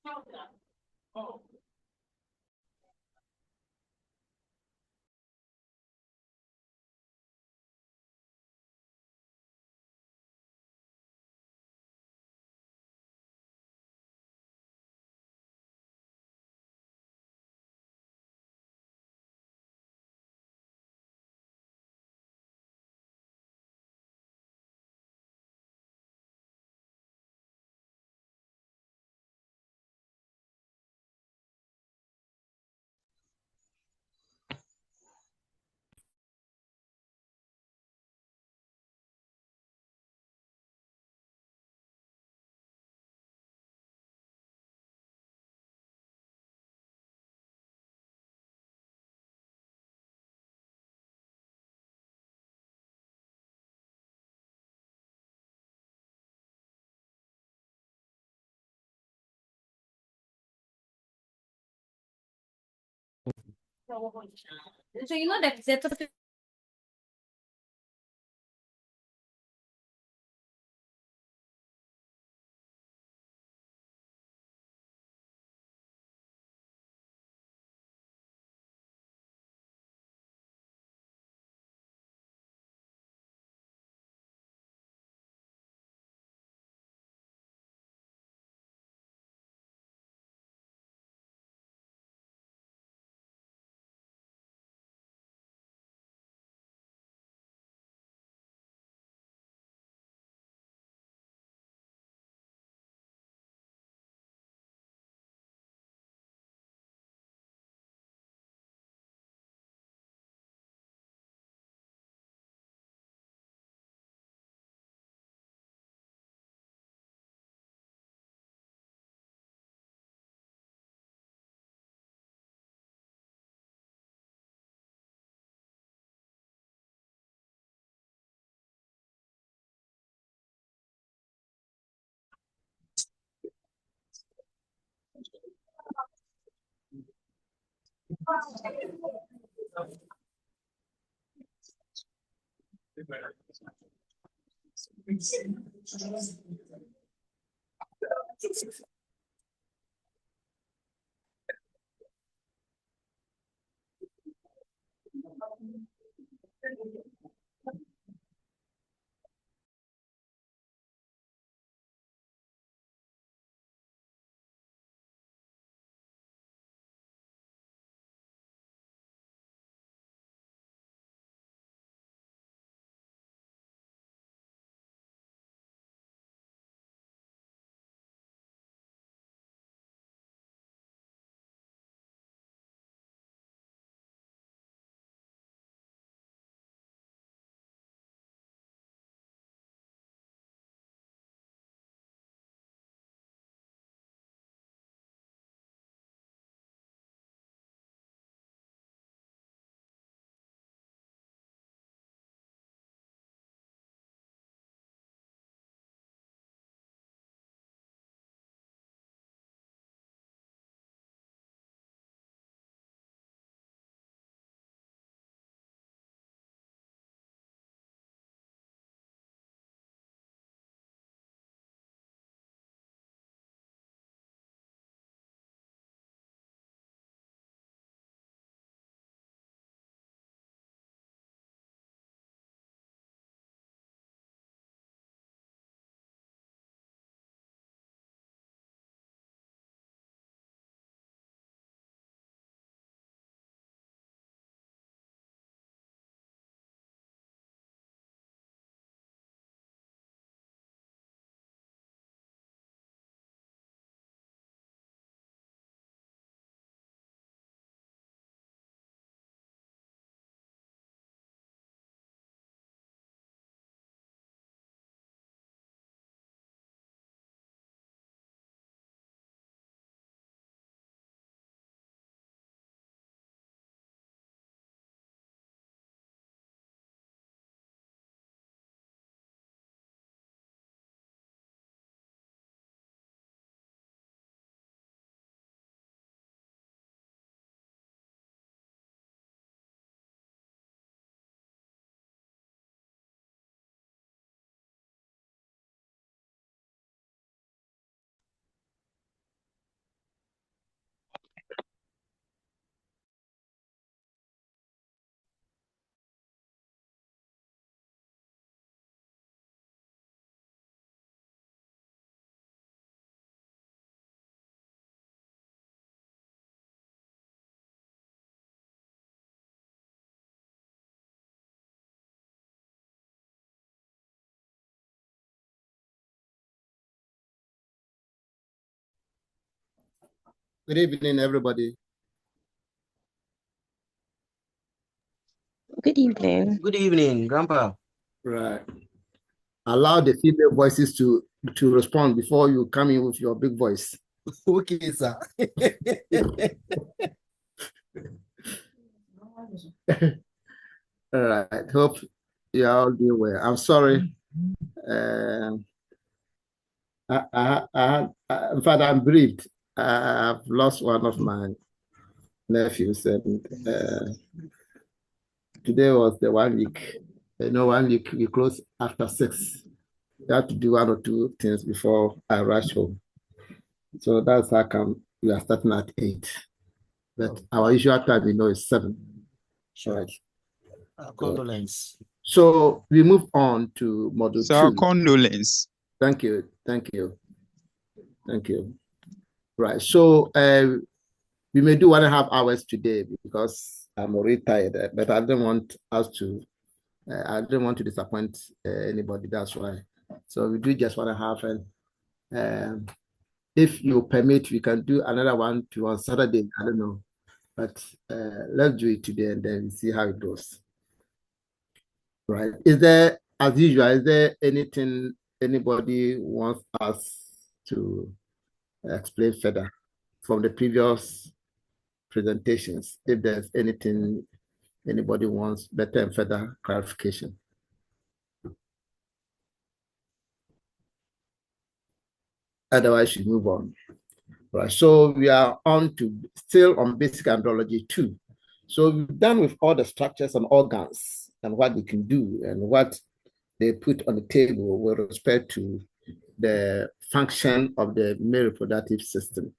So that's a Good evening, everybody. Good evening. Good evening, Grandpa. Right. Allow the female voices to respond before you come in with your big voice. Okay, sir. All right. Hope you are all doing well. I'm sorry. Uh, in fact, I'm bereaved. I've lost one of my nephews, and today was the 1 week. 1 week we close after 6. You have to do one or two things before I rush home. So that's how come we are starting at 8. But our usual time, is 7. Sure. Right. Condolence. So we move on to module Sir, 2. condolence. Thank you. Right. So we may do 1.5 hours today because I'm already tired, but I don't want to disappoint anybody. That's why. So we do just 1.5, and if you permit, we can do another one on Saturday. I don't know, but let's do it today and then see how it goes. Right. Is there anything anybody wants us to explain further from the previous presentations? If there's anything anybody wants better and further clarification. Otherwise, we move on. Right. So we are still on basic andrology 2. So we've done with all the structures and organs and what they can do and what they put on the table with respect to the function of the male reproductive system.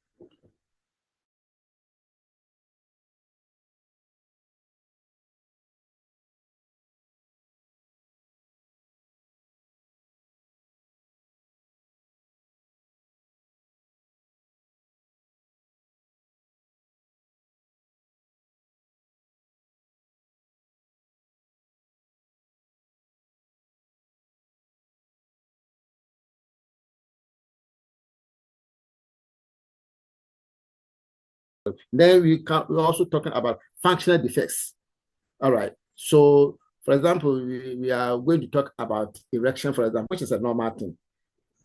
Then we're also talking about functional defects. All right. So, for example, we are going to talk about erection, for example, which is a normal thing.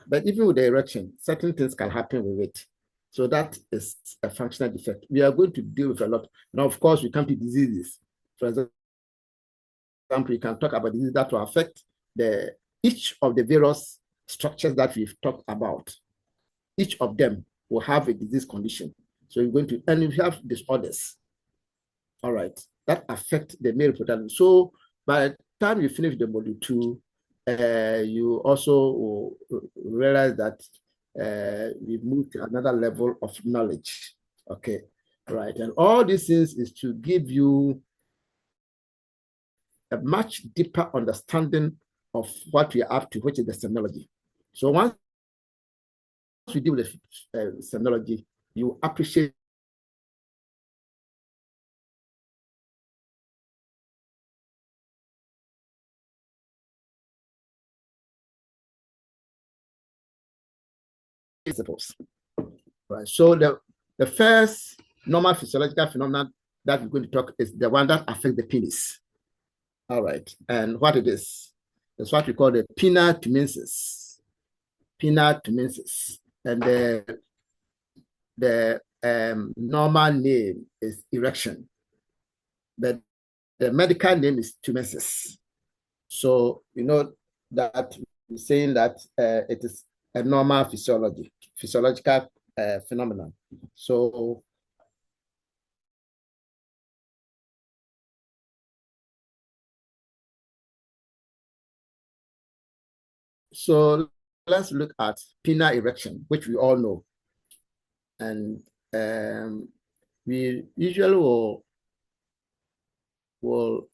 But even with the erection, certain things can happen with it. So that is a functional defect. We are going to deal with a lot. Now, of course, we come to diseases. For example, we can talk about diseases that will affect each of the various structures that we've talked about. Each of them will have a disease condition. So we're going to, and we have disorders, all right, that affect the male reproduction. So by the time you finish the module 2, you also will realize that we've moved to another level of knowledge, okay, right? And all these things is to give you a much deeper understanding of what we are up to, which is the semiology. So once we deal with semiology, you appreciate principles, right? So the first normal physiological phenomenon that we're going to talk is the one that affects the penis. All right, and what it is what we call the penile tumensis. Penile tumensis, and the normal name is erection, but the medical name is tumensis. So you know that we're saying that it is a normal physiological phenomenon. So let's look at penile erection, which we all know. And we usually will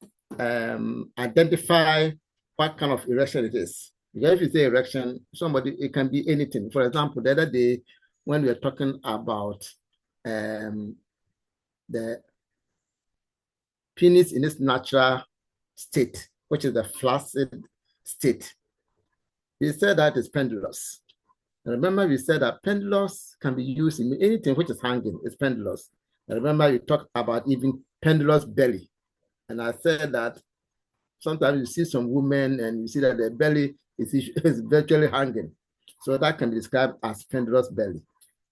identify what kind of erection it is. Because if you say erection, it can be anything. For example, the other day, when we were talking about the penis in its natural state, which is the flaccid state, we said that is pendulous. And remember, we said that pendulous can be used in anything which is hanging, is pendulous. And remember, we talked about even pendulous belly. And I said that sometimes you see some women and you see that their belly is virtually hanging. So that can be described as pendulous belly.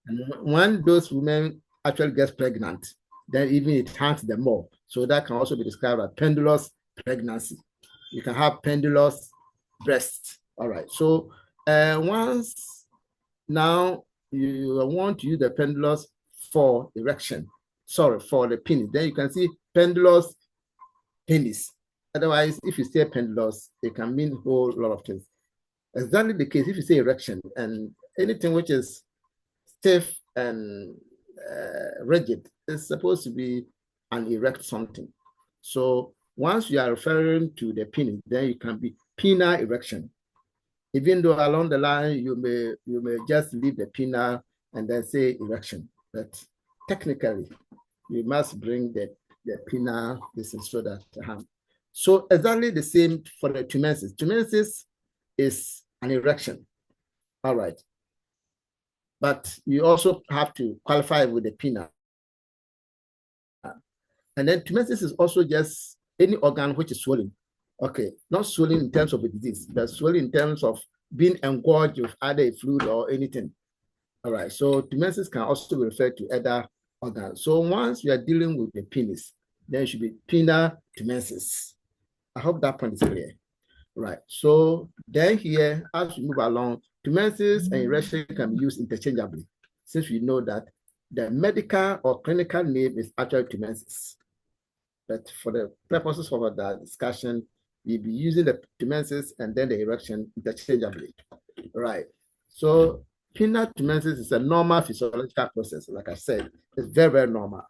And when those women actually get pregnant, then even it hangs them more. So that can also be described as pendulous pregnancy. You can have pendulous breast. All right. So once now you want to use the pendulous for erection, sorry, for the penis, then you can see pendulous penis. Otherwise, if you say pendulous, it can mean a whole lot of things. Exactly the case if you say erection, and anything which is stiff and rigid is supposed to be an erect something. So once you are referring to the penis, then you can be penile erection. Even though along the line you may just leave the penile and then say erection, but technically you must bring the penile this is so that so exactly the same for the tumensis. Tumensis is an erection. All right. But you also have to qualify with the penile. And then tumensis is also just any organ which is swollen. Okay, not swollen in terms of a disease, but swollen in terms of being engorged with either a fluid or anything. All right, so tumensis can also be referred to other organs. So once you are dealing with the penis, then it should be penile tumensis. I hope that point is clear. Right, so then here, as we move along, tumensis and erection can be used interchangeably, since we know that the medical or clinical name is actually tumensis. But for the purposes of the discussion, we'll be using the tumensis and then the erection interchangeably. Right. So penile tumensis is a normal physiological process. Like I said, it's very, very normal.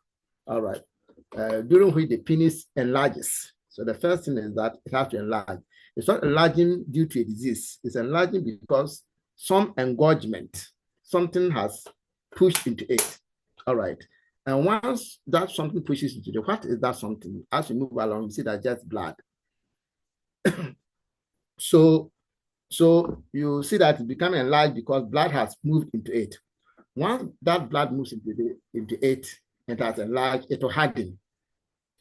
All right. During which the penis enlarges. So the first thing is that it has to enlarge. It's not enlarging due to a disease. It's enlarging because some engorgement, something has pushed into it. All right. And once that something pushes into it, what is that something? As you move along, you see that just blood. So you see that it becomes enlarged because blood has moved into it. Once that blood moves into it, it has enlarged, it will harden.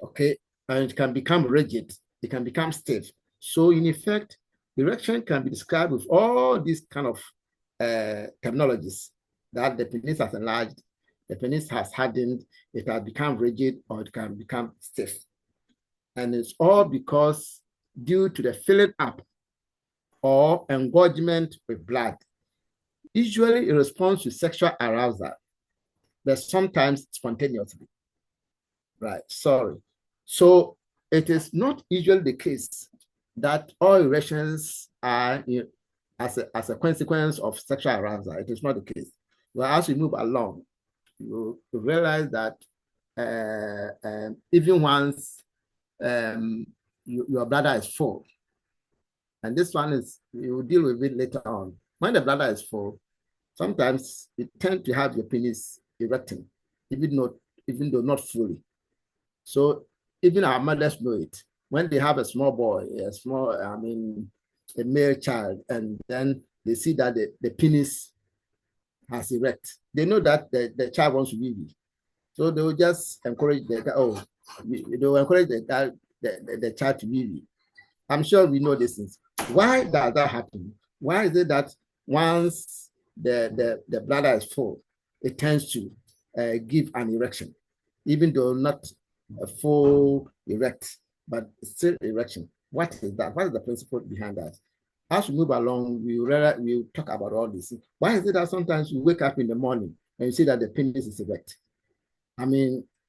Okay. And it can become rigid, it can become stiff. So in effect, erection can be described with all these kind of terminologies, that the penis has enlarged, the penis has hardened, it has become rigid, or it can become stiff. And it's all because due to the filling up or engorgement with blood, usually in response to sexual arousal, but sometimes spontaneously. Right, sorry. So it is not usually the case that all erections are as a consequence of sexual arousal. It is not the case. Well, as we move along, you realize that even once your bladder is full, and this one is, you will deal with it later on. When the bladder is full, sometimes you tend to have your penis erecting, even though not fully. So even our mothers know it. When they have a small boy, a male child, and then they see that the penis has erect, they know that the child wants to be. So they will just encourage they will encourage the child to be. I'm sure we know these things. Why does that happen? Why is it that once the bladder is full, it tends to give an erection, even though not a full erect, but still erection? What is that? What is the principle behind that? As we move along, we'll talk about all this. Why is it that sometimes you wake up in the morning and you see that the penis is erect?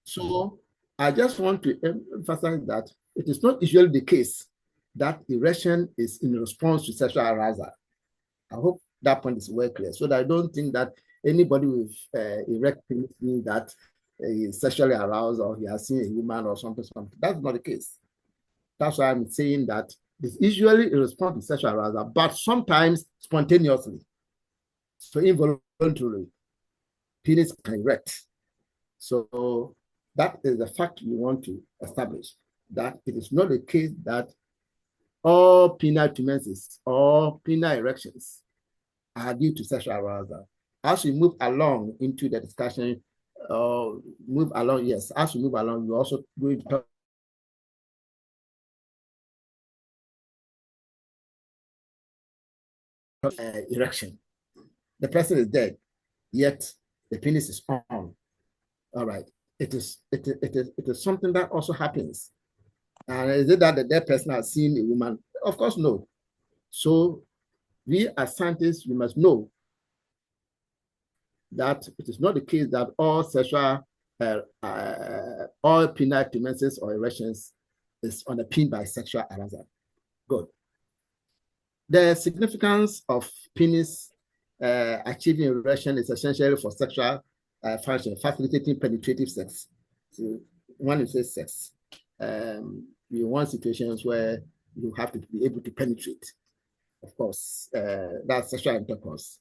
So I just want to emphasize that it is not usually the case that erection is in response to sexual arousal. I hope that point is well clear, so that I don't think that anybody with erect penis means that he is sexually aroused or he has seen a woman or something. That's not the case. That's why I'm saying that it's usually in response to sexual arousal, but sometimes spontaneously. So involuntarily, penis can erect. So that is the fact we want to establish, that it is not the case that all penile tumensis or penile erections are due to sexual arousal. As we move along into the discussion, as we move along, we're also going to talk erection. The person is dead, yet the penis is on. All right. It is something that also happens. And is it that the dead person has seen a woman? Of course, no. So we as scientists, we must know that it is not the case that all sexual, all penile tumescence or erections is underpinned by sexual arousal. Good. The significance of penis achieving erection is essentially for sexual function, facilitating penetrative sex. So when you say sex, you want situations where you have to be able to penetrate. Of course, that's sexual intercourse.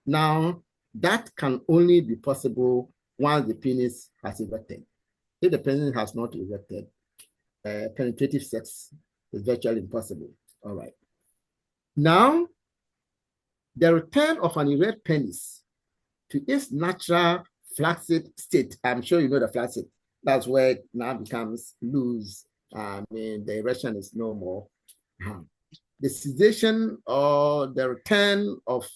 Now, that can only be possible once the penis has erected. If the penis has not erected, penetrative sex is virtually impossible. All right. Now, the return of an erect penis to its natural flaccid state. I'm sure you know the flaccid. That's where it now becomes loose. I mean, the erection is no more. The cessation or the return of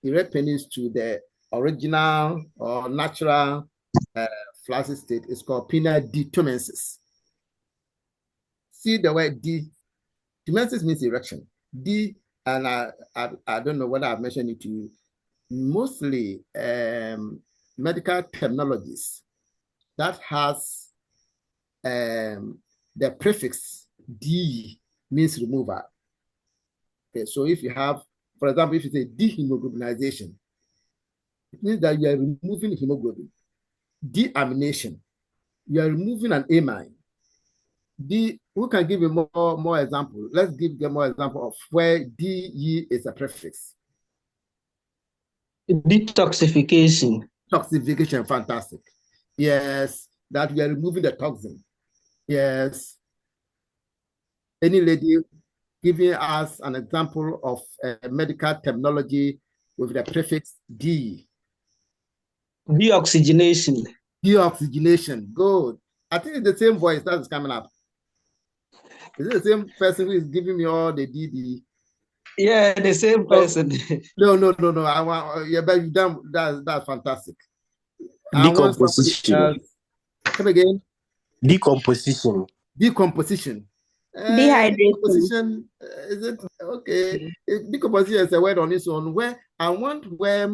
erect penis to the original or natural flaccid state is called penile detumensis. See the word D. Tumensis means erection. D, and I don't know whether I've mentioned it to you. Mostly medical terminologies that has the prefix D means removal. Okay, so if you have, for example, if you say dehemoglobinization, it means that you are removing hemoglobin. Deamination, you are removing an amine. We can give you more example. Let's give them more example of where DE is a prefix. Detoxification. Toxification, fantastic. Yes, that we are removing the toxin. Yes. Any lady giving us an example of a medical terminology with the prefix D. Deoxygenation. Deoxygenation, good. I think it's the same voice that is coming up. Is it the same person who is giving me all the DD? Yeah, the same person. No. I want, yeah, but you've done that's fantastic. Decomposition. Come again. Decomposition. Decomposition. Decomposition, is it okay? Decomposition is a word on its own. Where I want where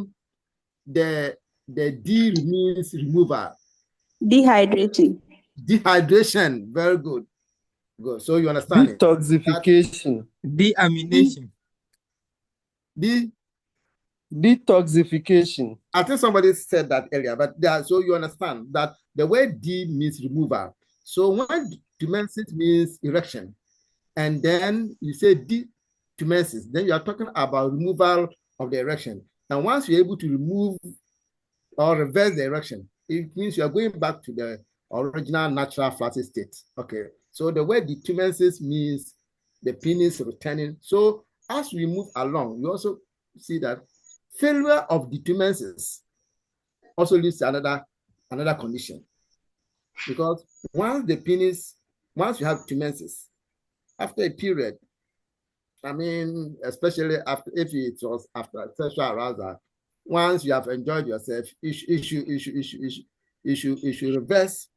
the D means removal. Dehydrating. Dehydration. Very good. Good. So you understand it. Detoxification. Deamination. Detoxification. I think somebody said that earlier, but so you understand that the word D means removal. So when tumensis means erection, and then you say tumensis, then you are talking about removal of the erection. And once you're able to remove or reverse the erection, it means you are going back to the original natural flaccid state. Okay. So the word tumensis means the penis returning. So as we move along, you also see that failure of tumensis also leads to another condition. Because once you have tumensis, after a period, I mean, especially if it was after sexual arousal, once you have enjoyed yourself, you should reverse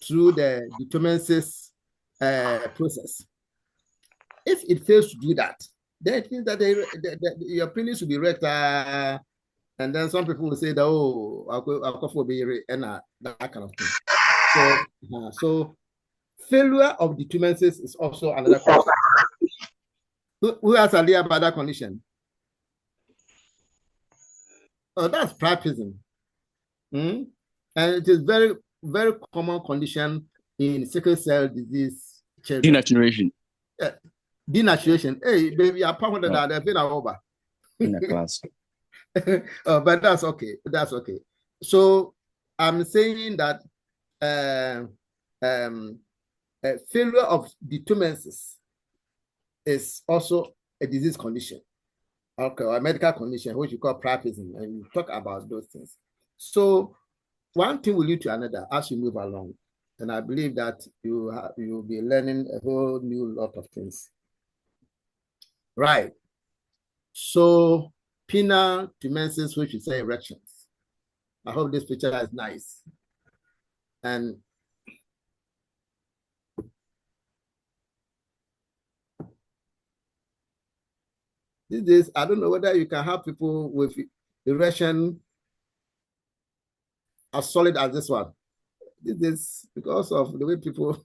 through the tumensis process. If it fails to do that, then it means that your penis will be erect, and then some people will say that, oh, I'll be and that kind of thing. So failure of the tumensis is also another condition. Who has a idea about that condition? Oh, that's priapism. And it is very, very common condition in sickle cell disease children. Denaturation. Denaturation. Hey, baby, I pounded that. I've been over. In the class. But that's okay. That's okay. So I'm saying that failure of the tumensis is also a disease condition. Okay, or a medical condition, which you call priapism, and you talk about those things. So one thing will lead to another as you move along. And I believe that you'll be learning a whole new lot of things. Right. So penile tumensis, which we say erections. I hope this picture is nice. And this is, I don't know whether you can have people with erection as solid as this one. This is because of the way people,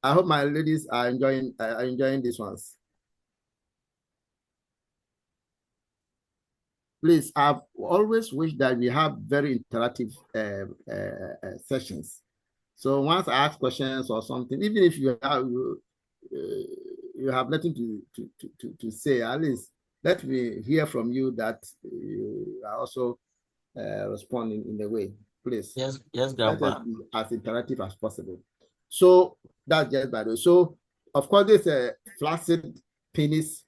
I hope my ladies are enjoying these ones. Please, I've always wished that we have very interactive sessions. So once I ask questions or something, even if you have nothing to say, at least let me hear from you that you are also responding in a way, please. Yes, Grandpa. As interactive as possible. So that's just by the way. So of course, there's a flaccid penis,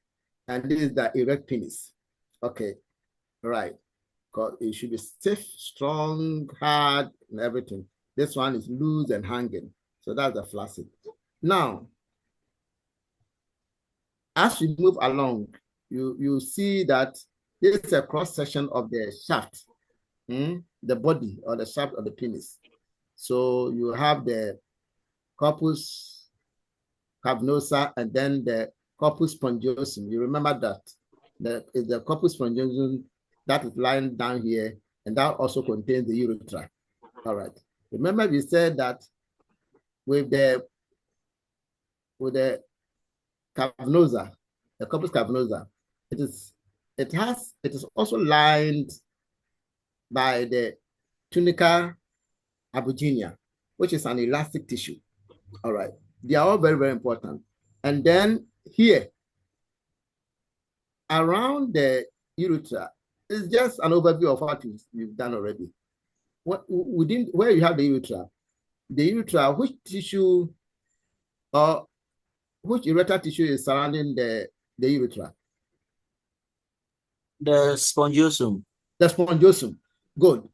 and this is the erect penis. Okay, right. Because it should be stiff, strong, hard, and everything. This one is loose and hanging. So that's the flaccid. Now, as you move along, you see that this is a cross section of the shaft, the body or the shaft of the penis. So you have the corpus cavernosa and then the corpus spongiosum. You remember that the corpus spongiosum that is lying down here, and that also contains the urethra. All right. Remember we said that with the cavernosa, the corpus cavernosa, it is also lined by the tunica abuginea, which is an elastic tissue. All right. They are all very, very important. And then here, around the urethra, is just an overview of what we've done already. Within where you have the urethra, which tissue or which erectile tissue is surrounding the urethra? The spongiosum. The spongiosum. Good.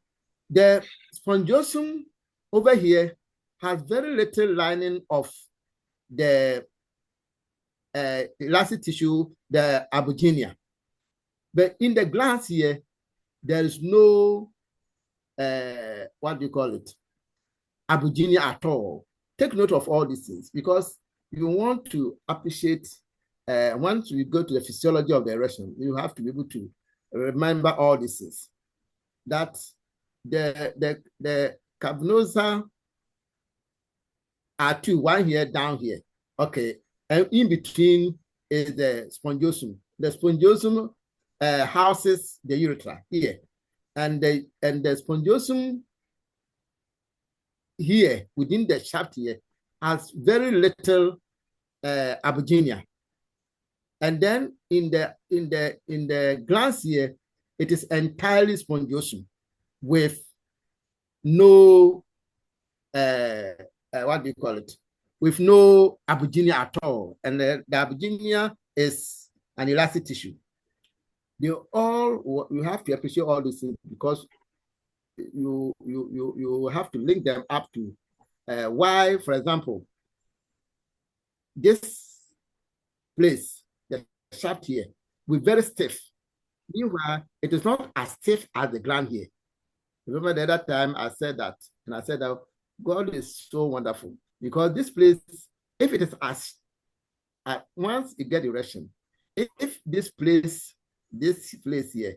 The spongiosum over here has very little lining of the elastic tissue, the abuginea. But in the glands here, there is no, what do you call it? Abuginea at all. Take note of all these things because you want to appreciate, once we go to the physiology of the erection, you have to be able to remember all these things. That the cavernosa are two, one here, down here. Okay. And in between is the spongiosum. The spongiosum houses the urethra here. And the spongiosum here, within the shaft here, has very little abuginea. And then in the glands here, it is entirely spongiosum with no what do you call it? With no abuginea at all. And the abuginea is an elastic tissue. You have to appreciate all these things because you have to link them up to why, for example, this place, the shaft here, will be very stiff. Meanwhile, it is not as stiff as the gland here. Remember the other time I said that, and I said that God is so wonderful because this place, if it is as once you get erection, if this place here,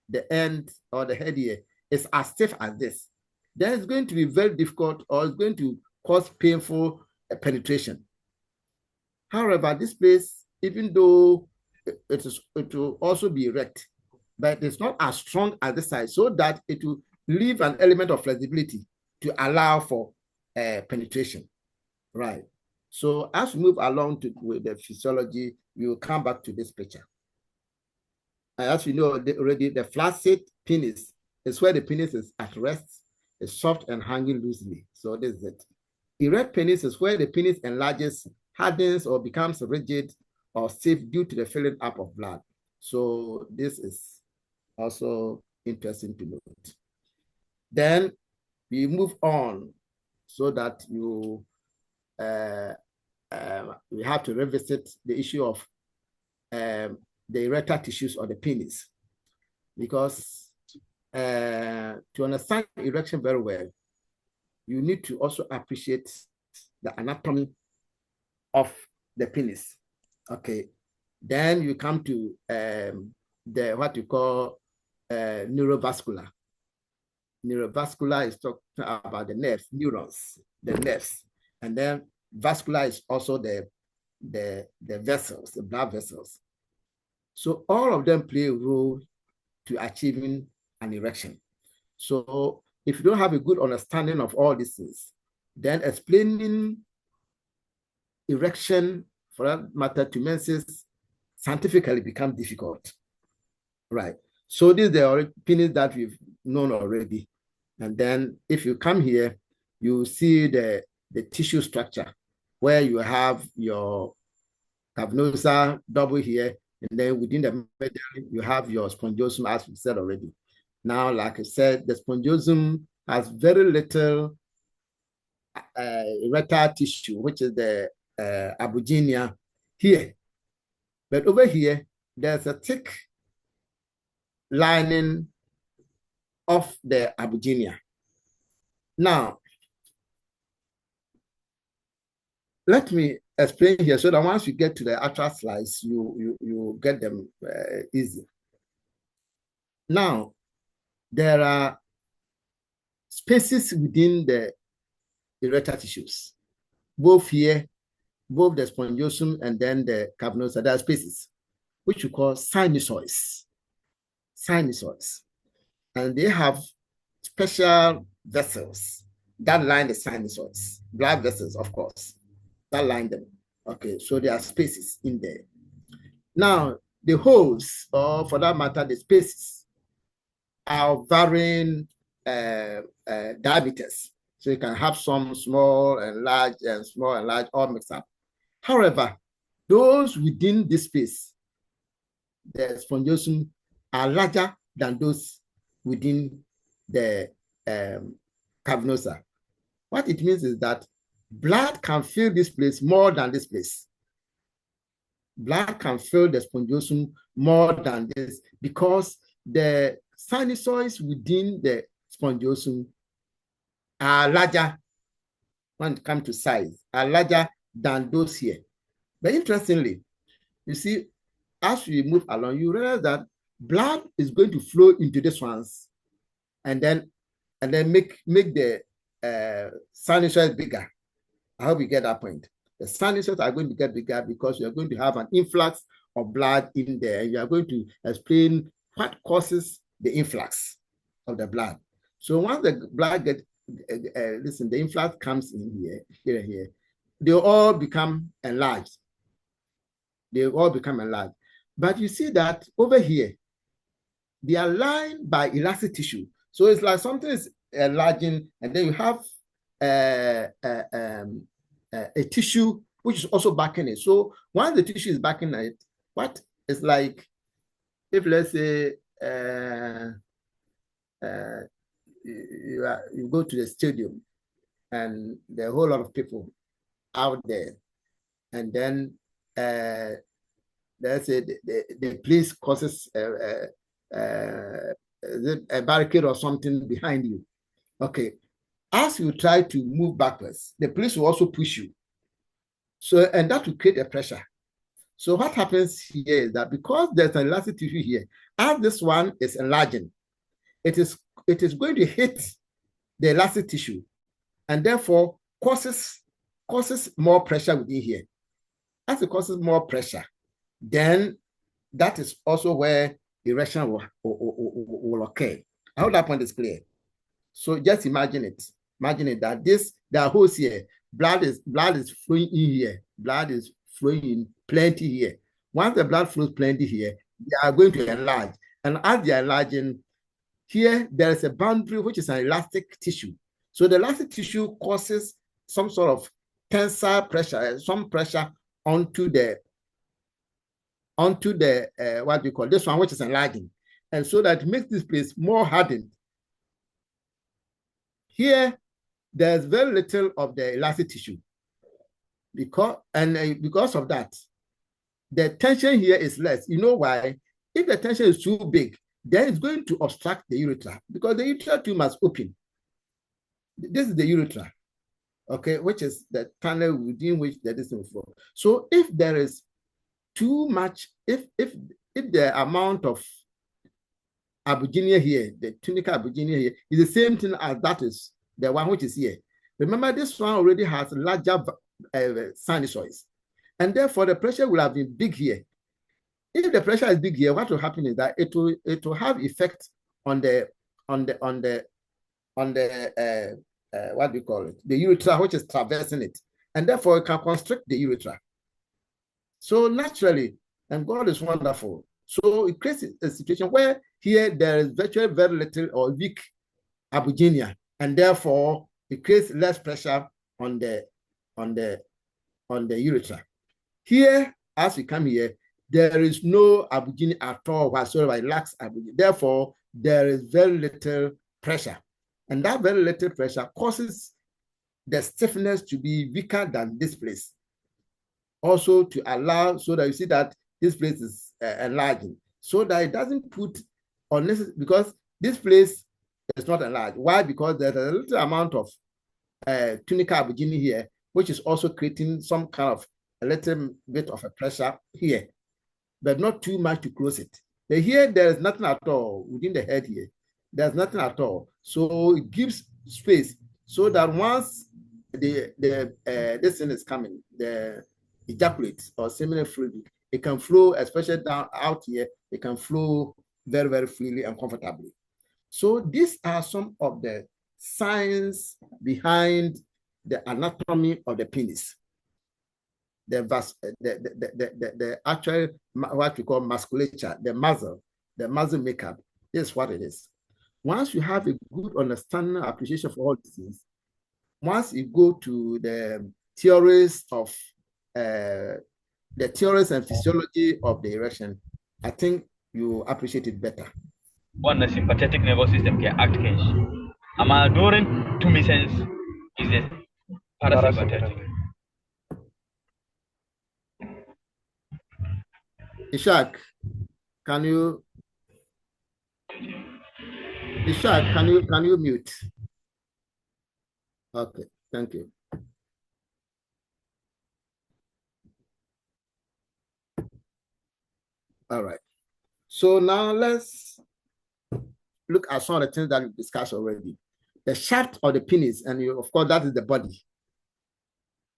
the end or the head here is as stiff as this, then it's going to be very difficult or it's going to cause painful penetration. However, this place, even though it will also be erect, but it's not as strong as this side, so that it will leave an element of flexibility to allow for penetration, right? So as we move along with the physiology, we will come back to this picture. And as you know already, the flaccid penis is where the penis is at rest, is soft and hanging loosely. So this is it. Erect penis is where the penis enlarges, hardens, or becomes rigid or stiff due to the filling up of blood. So this is also interesting to note. Then we move on so that we have to revisit the issue of the erector tissues or the penis, because to understand erection very well, you need to also appreciate the anatomy of the penis. Okay, then you come to the what you call neurovascular. Neurovascular is talking about the nerves, neurons, the nerves, and then vascular is also the vessels, the blood vessels. So all of them play a role to achieving an erection. So if you don't have a good understanding of all these things, then explaining erection, for that matter, to menses, scientifically become difficult, right? So these are the opinions that we've known already. And then if you come here, you see the tissue structure where you have your cavernosa double here, and then within the middle, you have your spongiosum, as we said already. Now, like I said, the spongiosum has very little erectile tissue, which is the abugenia here. But over here, there's a thick lining of the abugenia. Now, let me explain here so that once you get to the actual slides, you get them easy. Now, there are spaces within the erectile tissues, both here, both the spongiosum and then the cavernosa. There are spaces which we call sinusoids. Sinusoids. And they have special vessels that line the sinusoids, blood vessels, of course, that line them. Okay, so there are spaces in there. Now, the holes, or for that matter, the spaces, are varying diameters. So you can have some small and large, and small and large, all mixed up. However, those within this space, the spongiosum, are larger than those within the cavernosa. What it means is that blood can fill this place more than this place. Blood can fill the spongiosum more than this because the sinusoids within the spongiosum are larger when it comes to size, are larger than those here. But interestingly, you see, as we move along, you realize that blood is going to flow into these ones and then make the sinusoids bigger. I hope you get that point. The sinusoids are going to get bigger because you're going to have an influx of blood in there. You are going to explain what causes the influx of the blood. So once the blood gets, the influx comes in here, they all become enlarged. They all become enlarged. But you see that over here, they are lined by elastic tissue. So it's like something is enlarging, and then you have a tissue which is also backing it. So once the tissue is backing it, what is like, if let's say you go to the stadium and there are a whole lot of people out there, and then let's say the police causes a barricade or something behind you. Okay, as you try to move backwards, the police will also push you. So, and that will create a pressure. So what happens here is that because there's an elastic tissue here, as this one is enlarging, it is going to hit the elastic tissue and therefore causes more pressure within here. As it causes more pressure, then that is also where erection will occur. I hope that point is clear. So just imagine it. Imagine it that there are holes here. Blood is flowing in here. Blood is flowing in plenty here. Once the blood flows plenty here, they are going to enlarge. And as they are enlarging, here there is a boundary which is an elastic tissue. So the elastic tissue causes some sort of tensile pressure, some pressure onto the onto the, what do you call this one, which is enlarging. And so that it makes this place more hardened. Here, there's very little of the elastic tissue. Because of that, the tension here is less. You know why? If the tension is too big, then it's going to obstruct the urethra because the urethra too must open. This is the urethra, okay, which is the tunnel within which the distance flow. So if there is too much, if the amount of albuginia here, the tunica albuginia here, is the same thing as that is the one which is here. Remember, this one already has larger sinusoids, and therefore the pressure will have been big here. If the pressure is big here, what will happen is that it will have effect on the what do you call it? The urethra, which is traversing it, and therefore it can constrict the urethra. So naturally, and God is wonderful. So it creates a situation where here there is virtually very little or weak albuginia, and therefore it creates less pressure on the urethra. Here, as we come here, there is no albuginia at all whatsoever. It lacks albuginia. Therefore, there is very little pressure. And that very little pressure causes the stiffness to be weaker than this place. Also to allow, so that you see that this place is enlarging, so that it doesn't put unnecessary, because this place is not enlarged. Why? Because there's a little amount of tunica albuginia here, which is also creating some kind of a little bit of a pressure here, but not too much to close it. But here, there is nothing at all within the head here. There's nothing at all. So it gives space so that once this thing is coming, the ejaculate or seminal fluid, it can flow, especially down out here, it can flow very, very freely and comfortably. So these are some of the science behind the anatomy of the penis. The actual, what we call musculature, the muscle makeup, is what it is. Once you have a good understanding, appreciation for all these things, once you go to the theories of the theories and physiology of the erection, I think you appreciate it better. One the sympathetic nervous system can act kinch. Ama during 2 missions is the parasympathetic. Ishak, can you mute? Okay, thank you. All right. So now let's look at some of the things that we discussed already. The shaft of the penis, and of course, that is the body,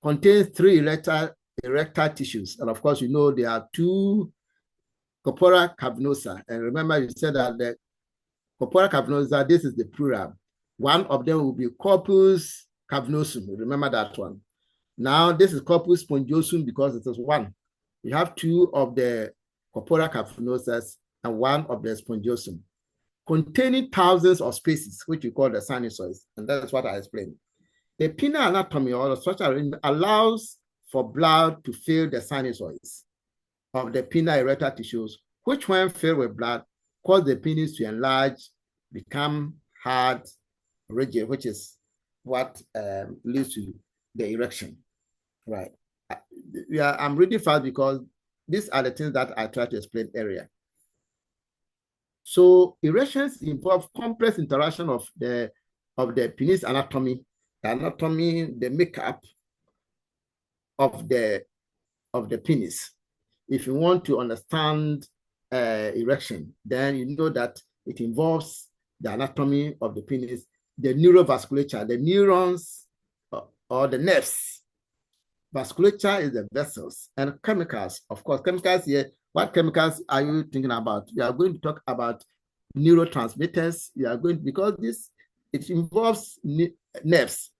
contains 3 erectile tissues. And of course, you know there are 2 corpora cavernosa. And remember, you said that the corpora cavernosa, this is the plural. One of them will be corpus cavernosum. Remember that one. Now, this is corpus spongiosum because it is 1. We have 2 of the corpora cavernosas and 1 of the spongiosum, containing thousands of spaces, which we call the sinusoids. And that's what I explained. The penile anatomy or the structure allows for blood to fill the sinusoids of the penile erectile tissues, which when filled with blood, cause the penis to enlarge, become hard, rigid, which is what leads to the erection. Right. I'm reading fast because these are the things that I try to explain earlier. So erections involve complex interaction of the penis anatomy, the makeup of the penis. If you want to understand erection, then you know that it involves the anatomy of the penis, the neurovasculature, the neurons or the nerves. Vasculature is the vessels, and chemicals. Of course, chemicals here. What chemicals are you thinking about? We are going to talk about neurotransmitters. We are going, because it involves nerves,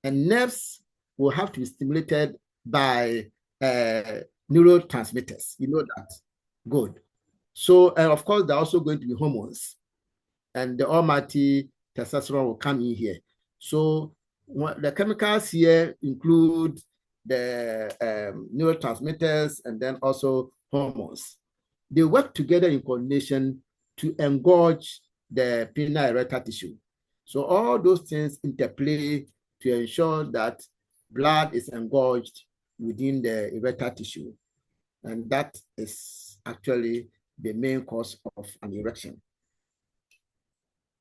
and nerves will have to be stimulated by neurotransmitters. You know that. Good. So, and of course, there are also going to be hormones, and the almighty testosterone will come in here. So, the chemicals here include the neurotransmitters and then also hormones. they work together in coordination to engorge the penile erector tissue. So all those things interplay to ensure that blood is engorged within the erector tissue. And that is actually the main cause of an erection.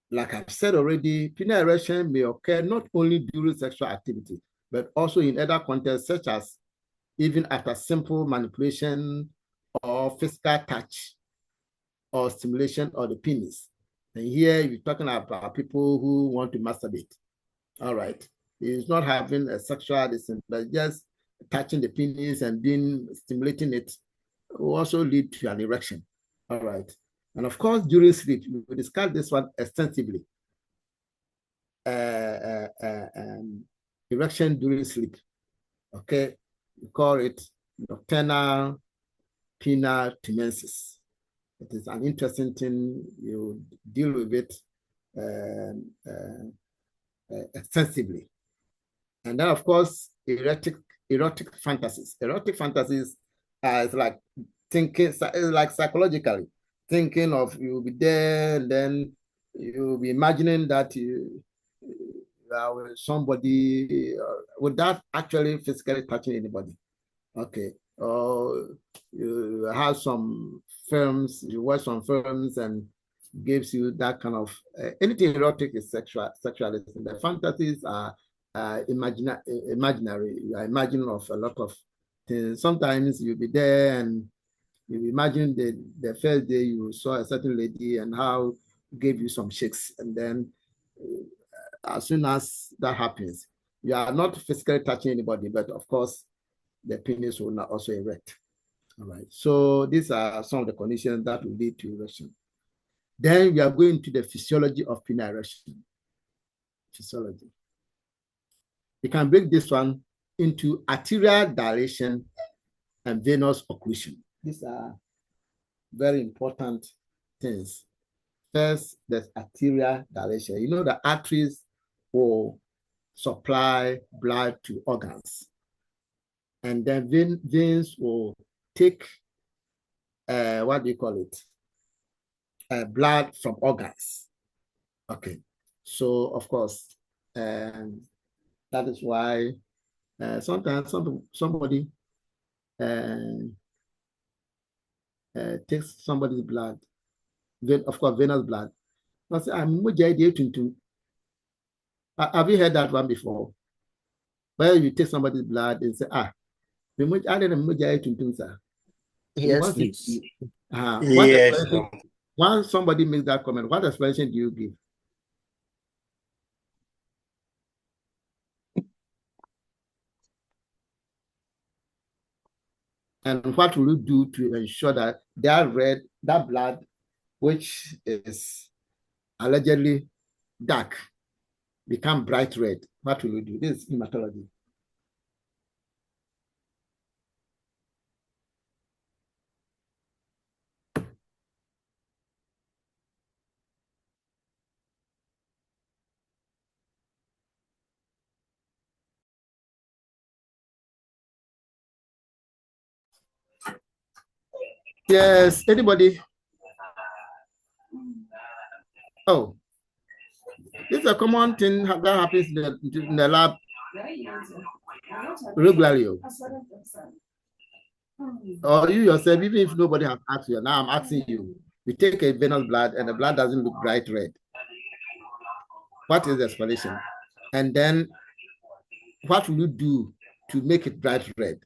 Like I've said already, penile erection may occur not only during sexual activity, but also in other contexts, such as even after simple manipulation or physical touch or stimulation of the penis. And here you're talking about people who want to masturbate. All right. It's not having a sexual descent, but just touching the penis and stimulating it will also lead to an erection. All right. And of course, during sleep, we discussed this one extensively. Erection during sleep. Okay. We call it nocturnal penile tumensis. It is an interesting thing. You deal with it extensively. And then, of course, erotic fantasies. Erotic fantasies is like thinking, like psychologically, thinking of you'll be there, and then you'll be imagining that you are with somebody without actually physically touching anybody. Okay. Or you have some films, you watch some films and gives you that kind of anything erotic is sexualism. The fantasies are imaginary. You are imagining of a lot of things. Sometimes you'll be there and you imagine the first day you saw a certain lady and how gave you some shakes, and then as soon as that happens, you are not physically touching anybody, but of course the penis will not also erect. All right. So these are some of the conditions that will lead to erection. Then we are going to the physiology of penile erection. Physiology. You can break this one into arterial dilation and venous occlusion. These are very important things. First, there's arterial dilation. You know the arteries will supply blood to organs. And then veins will take, what do you call it? Blood from organs. Okay. So, of course, that is why sometimes somebody takes somebody's blood, of course, venous blood. I say, have you heard that one before? Where you take somebody's blood and say, Yes, please. Yes. Once somebody makes that comment, what explanation do you give? And what will you do to ensure that that blood, which is allegedly dark, become bright red? What will you do? This is hematology. Yes, anybody? Oh, this is a common thing that happens in the lab regularly. Or you yourself, even if nobody has asked you, now I'm asking you. You take a venous blood and the blood doesn't look bright red. What is the explanation? And then what will you do to make it bright red?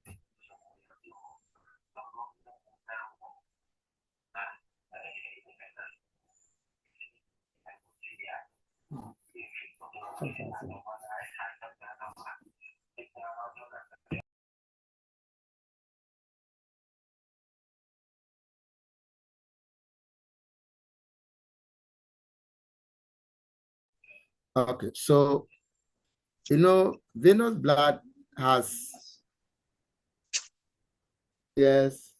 Okay, so venous blood has, yes,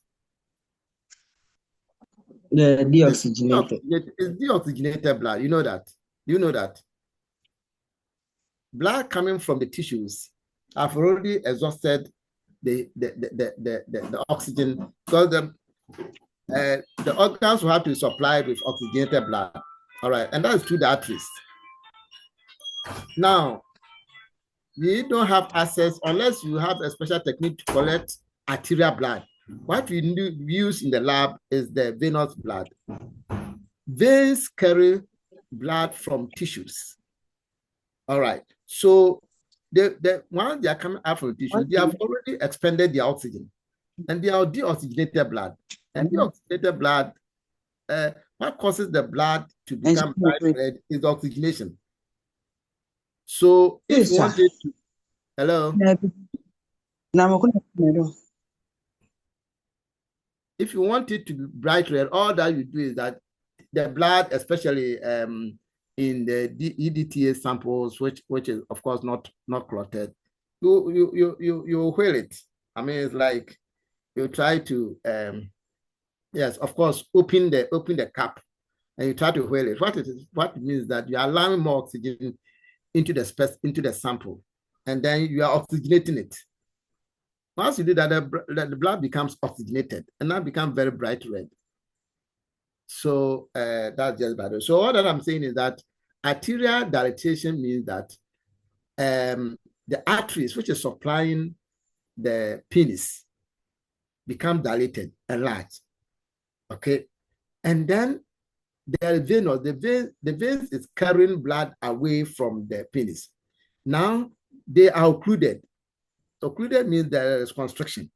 the deoxygenated. It's deoxygenated blood. You know that. You know that. Blood coming from the tissues have already exhausted the oxygen, because the organs will have to be supplied with oxygenated blood. All right, and that is through the arteries. Now, we don't have access unless you have a special technique to collect arterial blood. What we use in the lab is the venous blood. Veins carry blood from tissues. All right, so once they are coming out from tissue, they have already expended the oxygen, and they are deoxygenated blood. And deoxygenated blood, what causes the blood to become bright red is oxygenation. So if you wanted to, hello? If you want it to be bright red, all that you do is that the blood, especially in the EDTA samples, which is of course not clotted, you wheel it. I mean, it's like you try to yes, of course, open the cap and you try to wheel it. What it means that you are allowing more oxygen into the sample, and then you are oxygenating it. Once you do that, the blood becomes oxygenated and now becomes very bright red. So that's just bad. So all that I'm saying is that arterial dilatation means that the arteries which is supplying the penis become dilated, enlarged. Okay, and then the veins is carrying blood away from the penis. Now they are occluded. Occluded means there is constriction.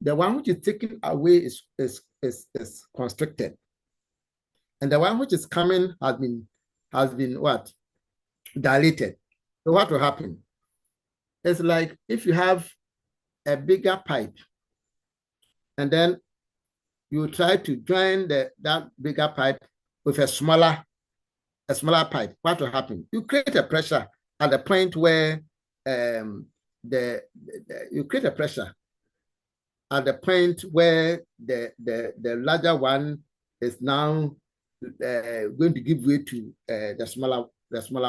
The one which is taken away is constricted, and the one which is coming has been what? Dilated. So what will happen? It's like if you have a bigger pipe, and then you try to join that bigger pipe with a smaller pipe. What will happen? You create a pressure at the point where you create a pressure at the point where the larger one is now going to give way to the smaller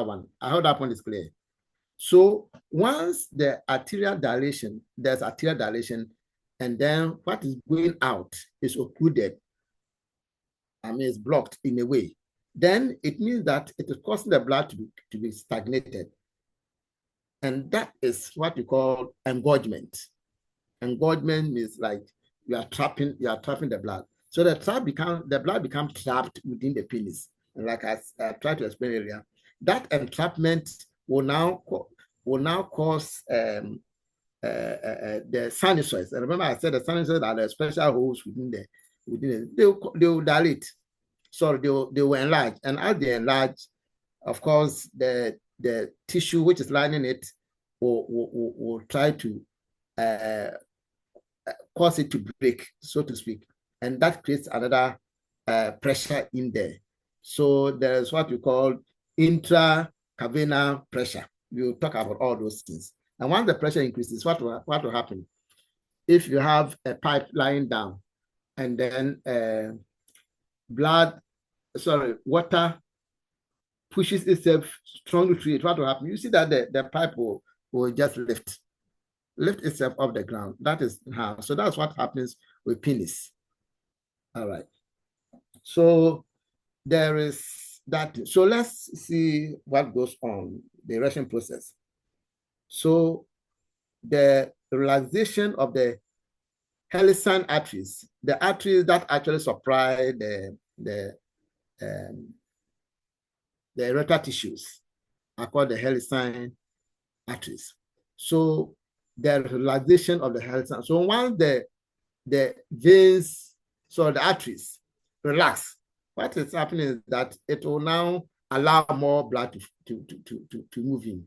one. I hope that point is clear. So once there's arterial dilation, and then what is going out is occluded. I mean, it's blocked in a way. Then it means that it is causing the blood to be stagnated. And that is what we call engorgement. Engorgement means like you are trapping the blood. So the blood becomes trapped within the penis. And like I tried to explain earlier, that entrapment will now cause the sinusoids. And remember I said the sinusoids are the special holes within it. They will dilate. So they will enlarge. And as they enlarge, of course, the tissue which is lining it will try to cause it to break, so to speak. And that creates another pressure in there. So there's what we call intracavernal pressure. We'll talk about all those things. And once the pressure increases, what will happen? If you have a pipe lying down and then water pushes itself strongly through it, what will happen? You see that the pipe will just lift itself off the ground. That is how. So that's what happens with penis. All right. So there is that. So let's see what goes on the erection process. So the relaxation of the helicine arteries, the arteries that actually supply the erectile tissues, are called the helicine arteries. So the relaxation of the helicine. So once the veins, so the arteries relax, what is happening is that it will now allow more blood to move in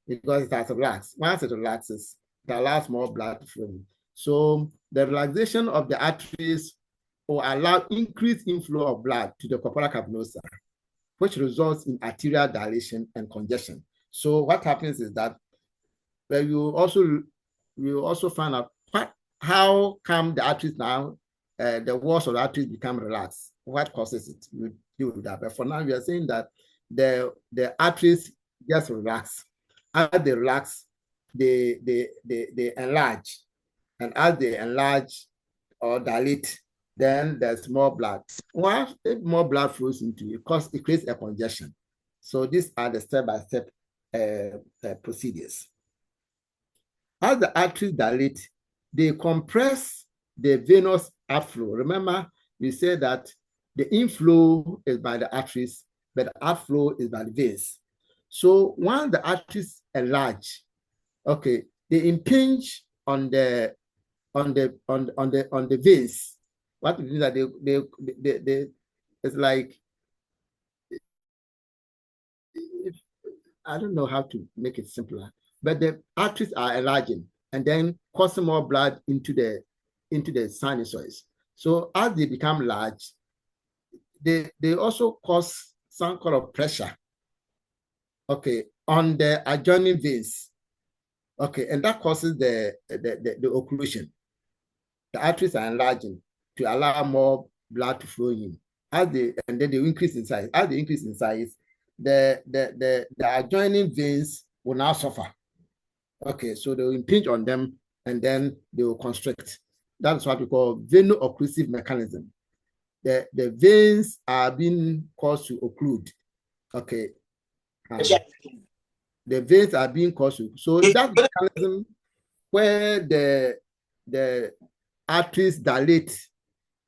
because it has relaxed. Once it relaxes, it allows more blood to flow in. So the relaxation of the arteries will allow increased inflow of blood to the corpora cavernosa, which results in arterial dilation and congestion. So what happens is that you also find out how come the arteries now, the walls of the arteries become relaxed. What causes it? You deal with that. But for now, we are saying that the arteries just relax. As they relax, they enlarge, and as they enlarge or dilate, then there's more blood. Once more blood flows into it, it creates a congestion. So these are the step-by-step procedures. As the arteries dilate, they compress the venous outflow. Remember, we said that the inflow is by the arteries, but the outflow is by the veins. So once the arteries enlarge, okay, they impinge on the veins. What it means that they it's like, I don't know how to make it simpler, but the arteries are enlarging and then causing more blood into the sinusoids. So as they become large, they also cause some kind of pressure, okay, on the adjoining veins, okay, and that causes the occlusion. The arteries are enlarging to allow more blood to flow in. And then they increase in size. As they increase in size, the adjoining veins will now suffer. Okay, so they will impinge on them and then they will constrict. That's what we call veno-occlusive mechanism. The veins are being caused to occlude. Okay. The veins are being caused to. So that mechanism where the arteries dilate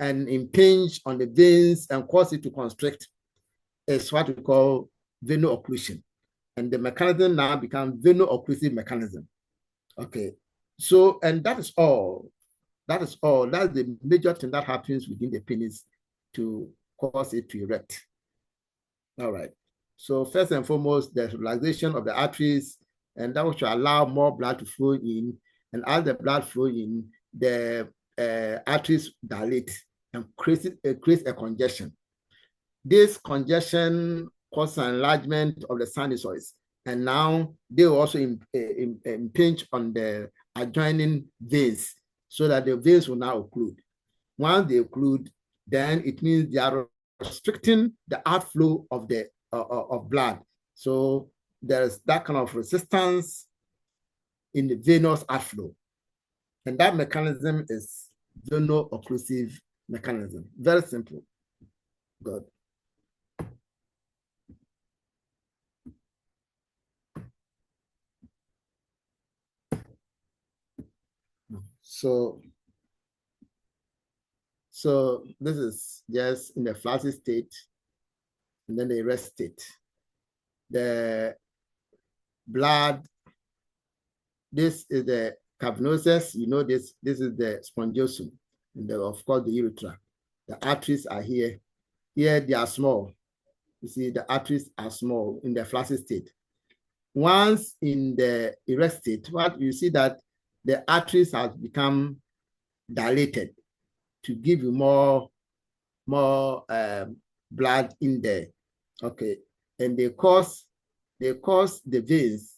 and impinge on the veins and cause it to constrict is what we call veno-occlusion. And the mechanism now becomes veno-occlusive mechanism. Okay. So, and that is all. That is all. That's the major thing that happens within the penis to cause it to erect. All right. So first and foremost, there's relaxation of the arteries, and that will allow more blood to flow in. And as the blood flow in, the arteries dilate and creates a congestion. This congestion causes an enlargement of the sinusoids, and now they will also impinge on the adjoining veins so that the veins will now occlude. Once they occlude, then it means they are restricting the outflow of the of blood. So there's that kind of resistance in the venous outflow, and that mechanism is veno-occlusive mechanism. Very simple. Good. So this is just in the flaccid state, and then the rest state. The blood, this is the cavernosus, you know this is the spongiosum, and of course the urethra. The arteries are here. Here they are small. You see, the arteries are small in the flaccid state. Once in the erect state, what you see that the arteries have become dilated to give you more blood in there. Okay, and they cause the veins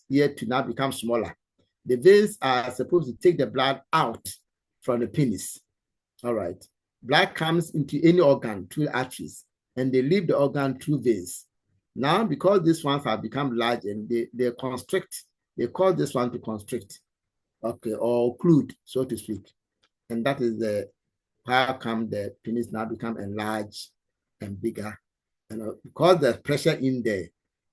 here to now become smaller. The veins are supposed to take the blood out from the penis. All right, blood comes into any organ through arteries, and they leave the organ through veins. Now, because these ones have become large and they constrict, they cause this one to constrict, okay, or occlude, so to speak. And that is how come the penis now become enlarged and bigger. And because there's pressure in there,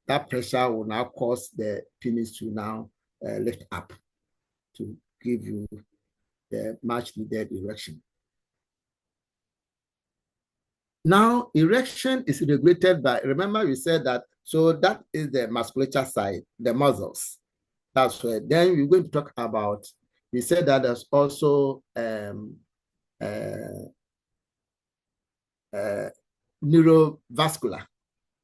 that pressure will now cause the penis to now lift up to give you the much needed erection. Now, erection is regulated by, remember we said that, so that is the musculature side, the muscles. That's where, then we're going to talk about, we said that there's also neurovascular.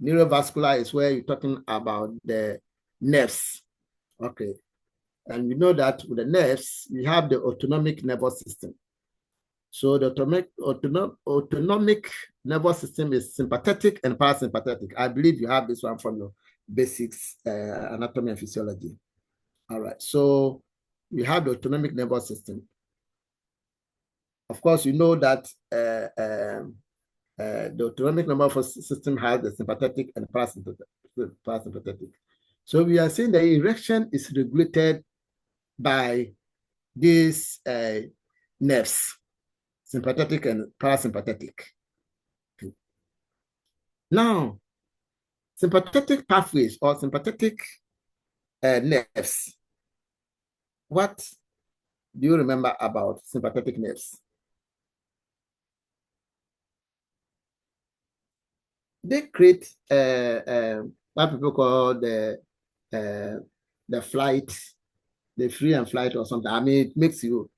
Neurovascular is where you're talking about the nerves. Okay. And we know that with the nerves, we have the autonomic nervous system. So the autonomic nervous system is sympathetic and parasympathetic. I believe you have this one from your basics, anatomy and physiology. All right. So we have the autonomic nervous system. Of course, you know that the autonomic nervous system has the sympathetic and parasympathetic. So we are saying the erection is regulated by these nerves. sympathetic and parasympathetic. Okay. Now, sympathetic pathways or sympathetic nerves. What do you remember about sympathetic nerves? They create what people call the flight, the free and flight or something. I mean, it makes you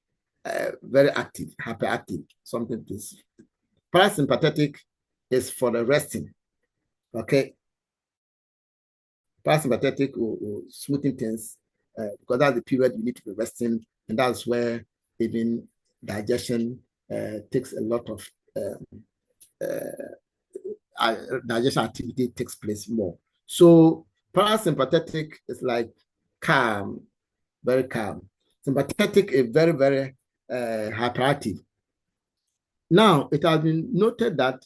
very active, hyperactive, something this. Parasympathetic is for the resting, okay? Parasympathetic will smoothing things because that's the period you need to be resting, and that's where even digestion takes a lot of digestion activity takes place more. So parasympathetic is like calm, very calm. Sympathetic is very, very hyperactive. Now, it has been noted that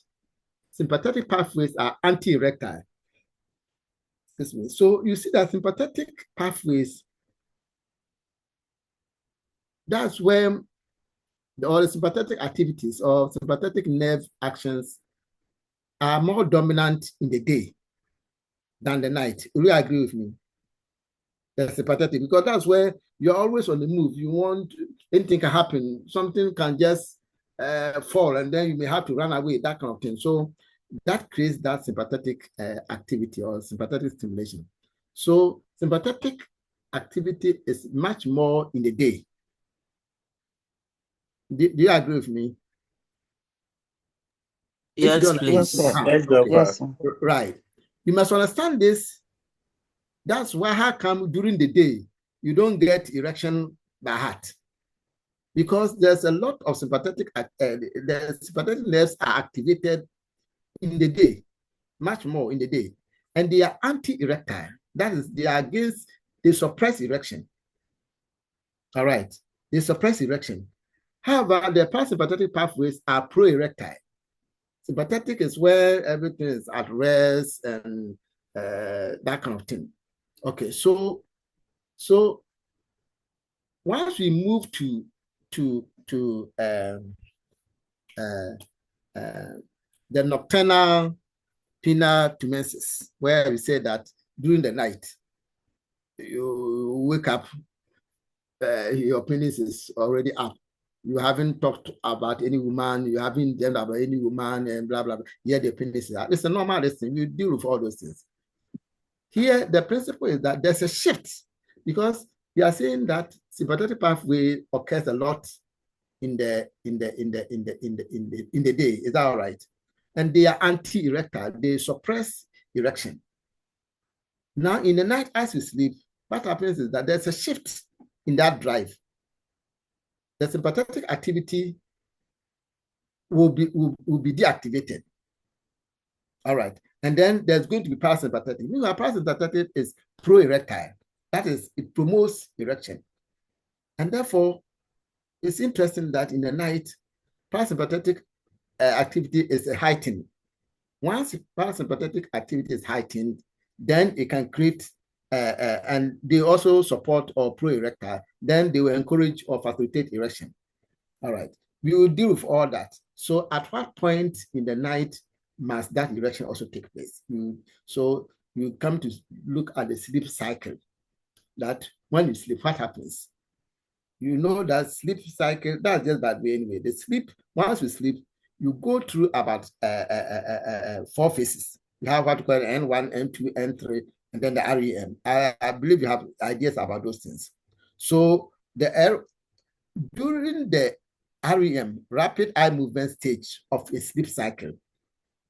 sympathetic pathways are anti-erectile. Excuse me. So you see that sympathetic pathways, that's where all the sympathetic activities or sympathetic nerve actions are more dominant in the day than the night. Will you agree with me? The sympathetic, because that's where you're always on the move. You want, anything can happen, something can just fall, and then you may have to run away, that kind of thing. So that creates that sympathetic activity or sympathetic stimulation. So sympathetic activity is much more in the day. Do you agree with me? Yes, please. Yes, sir. Right. You must understand this. That's why how come during the day you don't get erection by heart? Because there's a lot of sympathetic, the sympathetic nerves are activated in the day, much more in the day. And they are anti-erectile. That is, they are against, they suppress erection. All right. They suppress erection. However, the parasympathetic pathways are pro-erectile. Sympathetic is where everything is at rest and that kind of thing. Okay, so once we move to the nocturnal penile tumensis, where we say that during the night you wake up, your penis is already up. You haven't talked about any woman, you haven't dreamed about any woman, and blah blah blah. Here the penis is up. It's a normal thing. You deal with all those things. Here, the principle is that there's a shift because we are saying that sympathetic pathway occurs a lot in the day. Is that all right? And they are anti-erectile. They suppress erection. Now, in the night as we sleep, what happens is that there's a shift in that drive. The sympathetic activity will be deactivated. All right. And then there's going to be parasympathetic. Meanwhile, parasympathetic is pro-erectile. That is, it promotes erection. And therefore, it's interesting that in the night, parasympathetic activity is heightened. Once parasympathetic activity is heightened, then it can create, and they also support or pro-erectile, then they will encourage or facilitate erection. All right. We will deal with all that. So at what point in the night must that erection also take place? So you come to look at the sleep cycle, that when you sleep, what happens? You know that sleep cycle, that's just that way anyway. The sleep, once you sleep, you go through about 4 phases. You have what we call N1, N2, N3, and then the REM. I believe you have ideas about those things. So during the REM, rapid eye movement stage of a sleep cycle,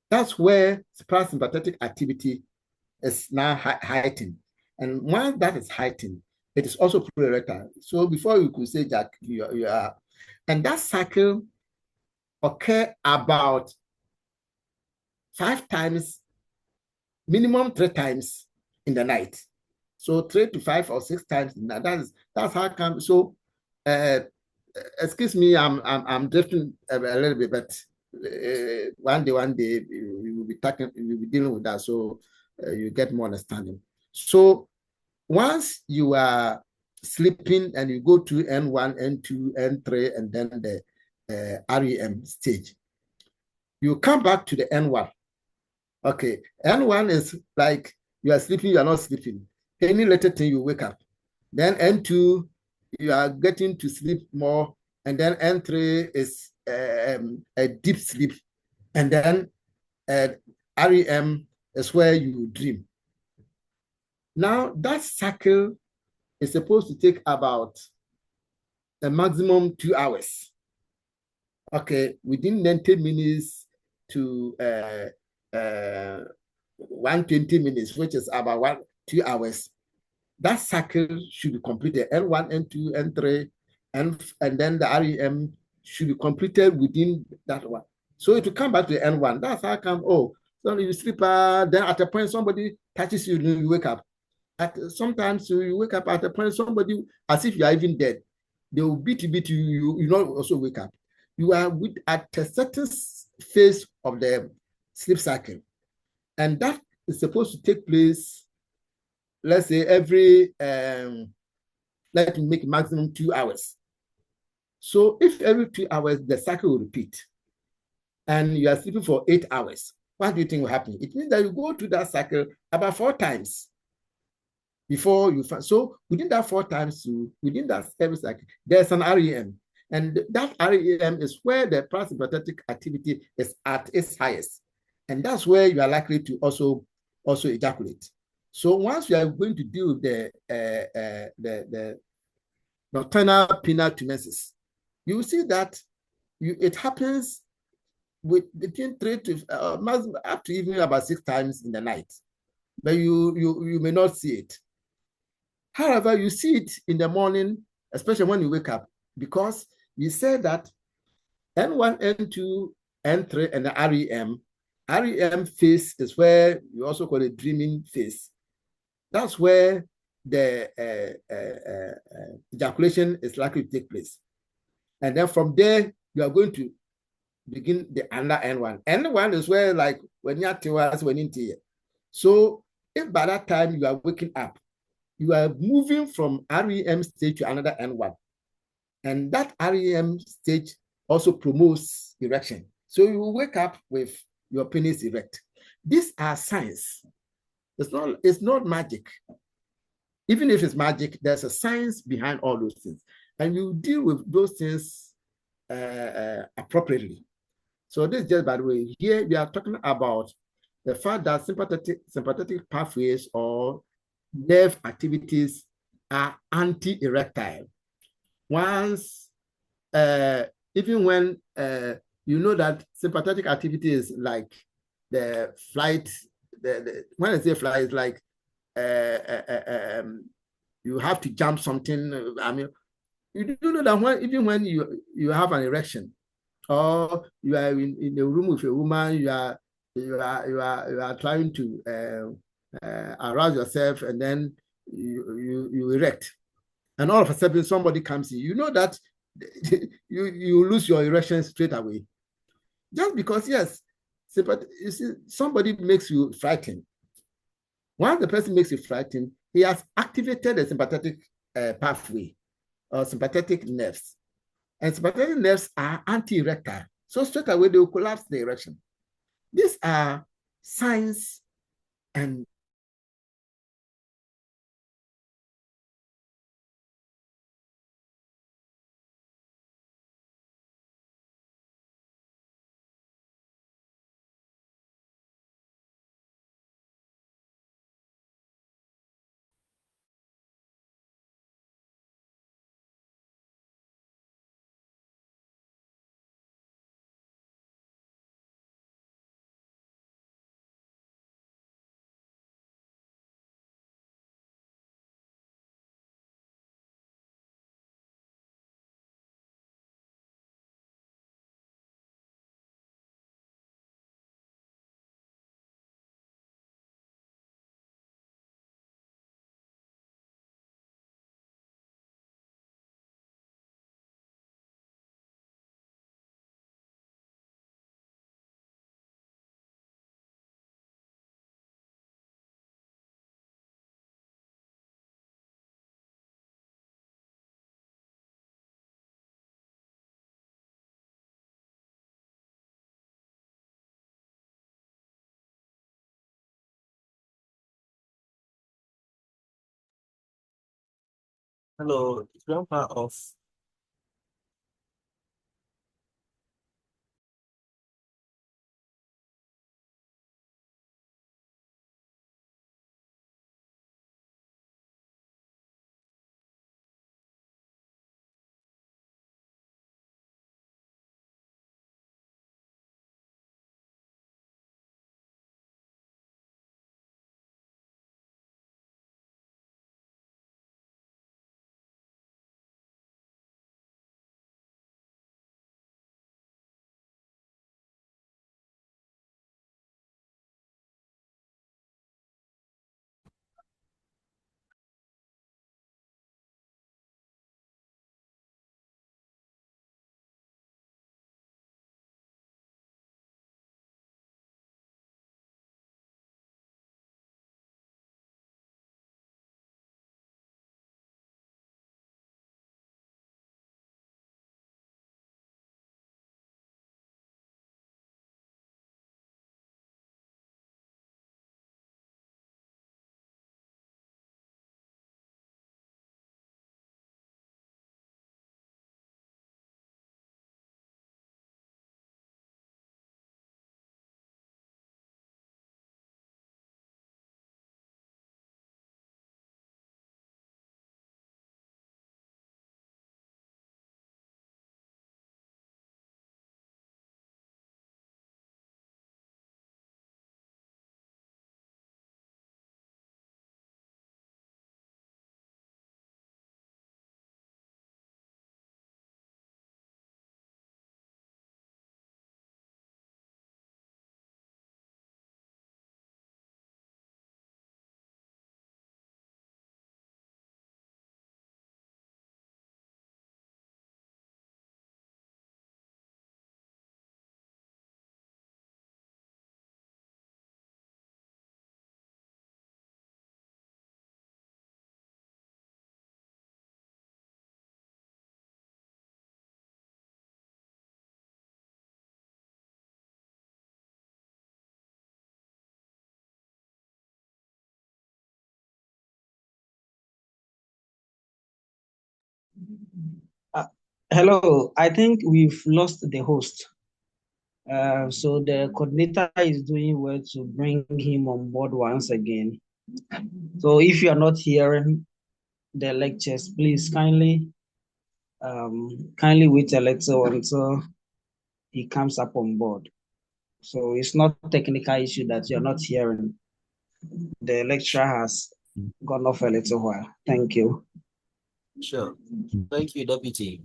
that's where parasympathetic activity is now heightened. And once that is heightened, it is also pro-erectile. So before you could say, Jack, you are, and that cycle occur about 5 times, minimum 3 times in the night. So 3 to 5 or 6 times in the night. That's how come. So excuse me, I'm drifting a little bit, but one day we will be dealing with that, so you get more understanding. So once you are sleeping and you go to N1, N2, N3, and then REM stage. You come back to the N1. Okay, N1 is like you are sleeping, you are not sleeping. Any later thing, you wake up. Then N2, you are getting to sleep more. And then N3 is a deep sleep. And then REM is where you dream. Now, that cycle is supposed to take about a maximum 2 hours. Okay, within 90 minutes to 120 minutes, which is about 2 hours. That cycle should be completed. N1, N2, N3, and then the REM should be completed within that one. So if you come back to the N1, that's how come, so you sleep, then at a point somebody touches you, you wake up. Sometimes you wake up at a point, somebody, as if you are even dead, they will beat you, you not also wake up. You are at a certain phase of the sleep cycle. And that is supposed to take place, let's say, every, let me make maximum 2 hours. So if every 2 hours, the cycle will repeat, and you are sleeping for 8 hours, what do you think will happen? It means that you go through that cycle about 4 times before you find. So within that 4 times, within that every cycle, there's an REM. And that REM is where the parasympathetic activity is at its highest. And that's where you are likely to also ejaculate. So once you are going to deal with the nocturnal penile tumesis, you will see that it happens with between 3 to up to even about 6 times in the night. But you may not see it. However, you see it in the morning, especially when you wake up, because you said that N1, N2, N3, and the REM. REM phase is where you also call it dreaming phase. That's where the ejaculation is likely to take place. And then from there, you are going to begin the under N1. N1 is where, like, when you're towards when into it. So if by that time you are waking up, you are moving from REM stage to another N1. And that REM stage also promotes erection. So you wake up with your penis erect. These are signs. It's not magic. Even if it's magic, there's a science behind all those things. And you deal with those things appropriately. So this is just, by the way, here we are talking about the fact that sympathetic pathways or nerve activities are anti-erectile. Once, even when you know that sympathetic activity is like the flight, when I say flight, it's like you have to jump something. I mean, you do know that even when you have an erection, or you are in a room with a woman, you are trying to arouse yourself, and then you erect, and all of a sudden somebody comes in, you know that you lose your erection straight away, just because, yes, you see, somebody makes you frightened. Once the person makes you frightened, he has activated the sympathetic pathway or sympathetic nerves. And sympathetic nerves are anti-erectile. So straight away, they will collapse the erection. These are signs and Hello, grandpa of Uh, Hello, I think we've lost the host. So the coordinator is doing well to bring him on board once again. So if you are not hearing the lectures, please kindly wait a little until he comes up on board. So it's not a technical issue that you're not hearing. The lecturer has gone off a little while. Thank you. sure. Thank you, Deputy.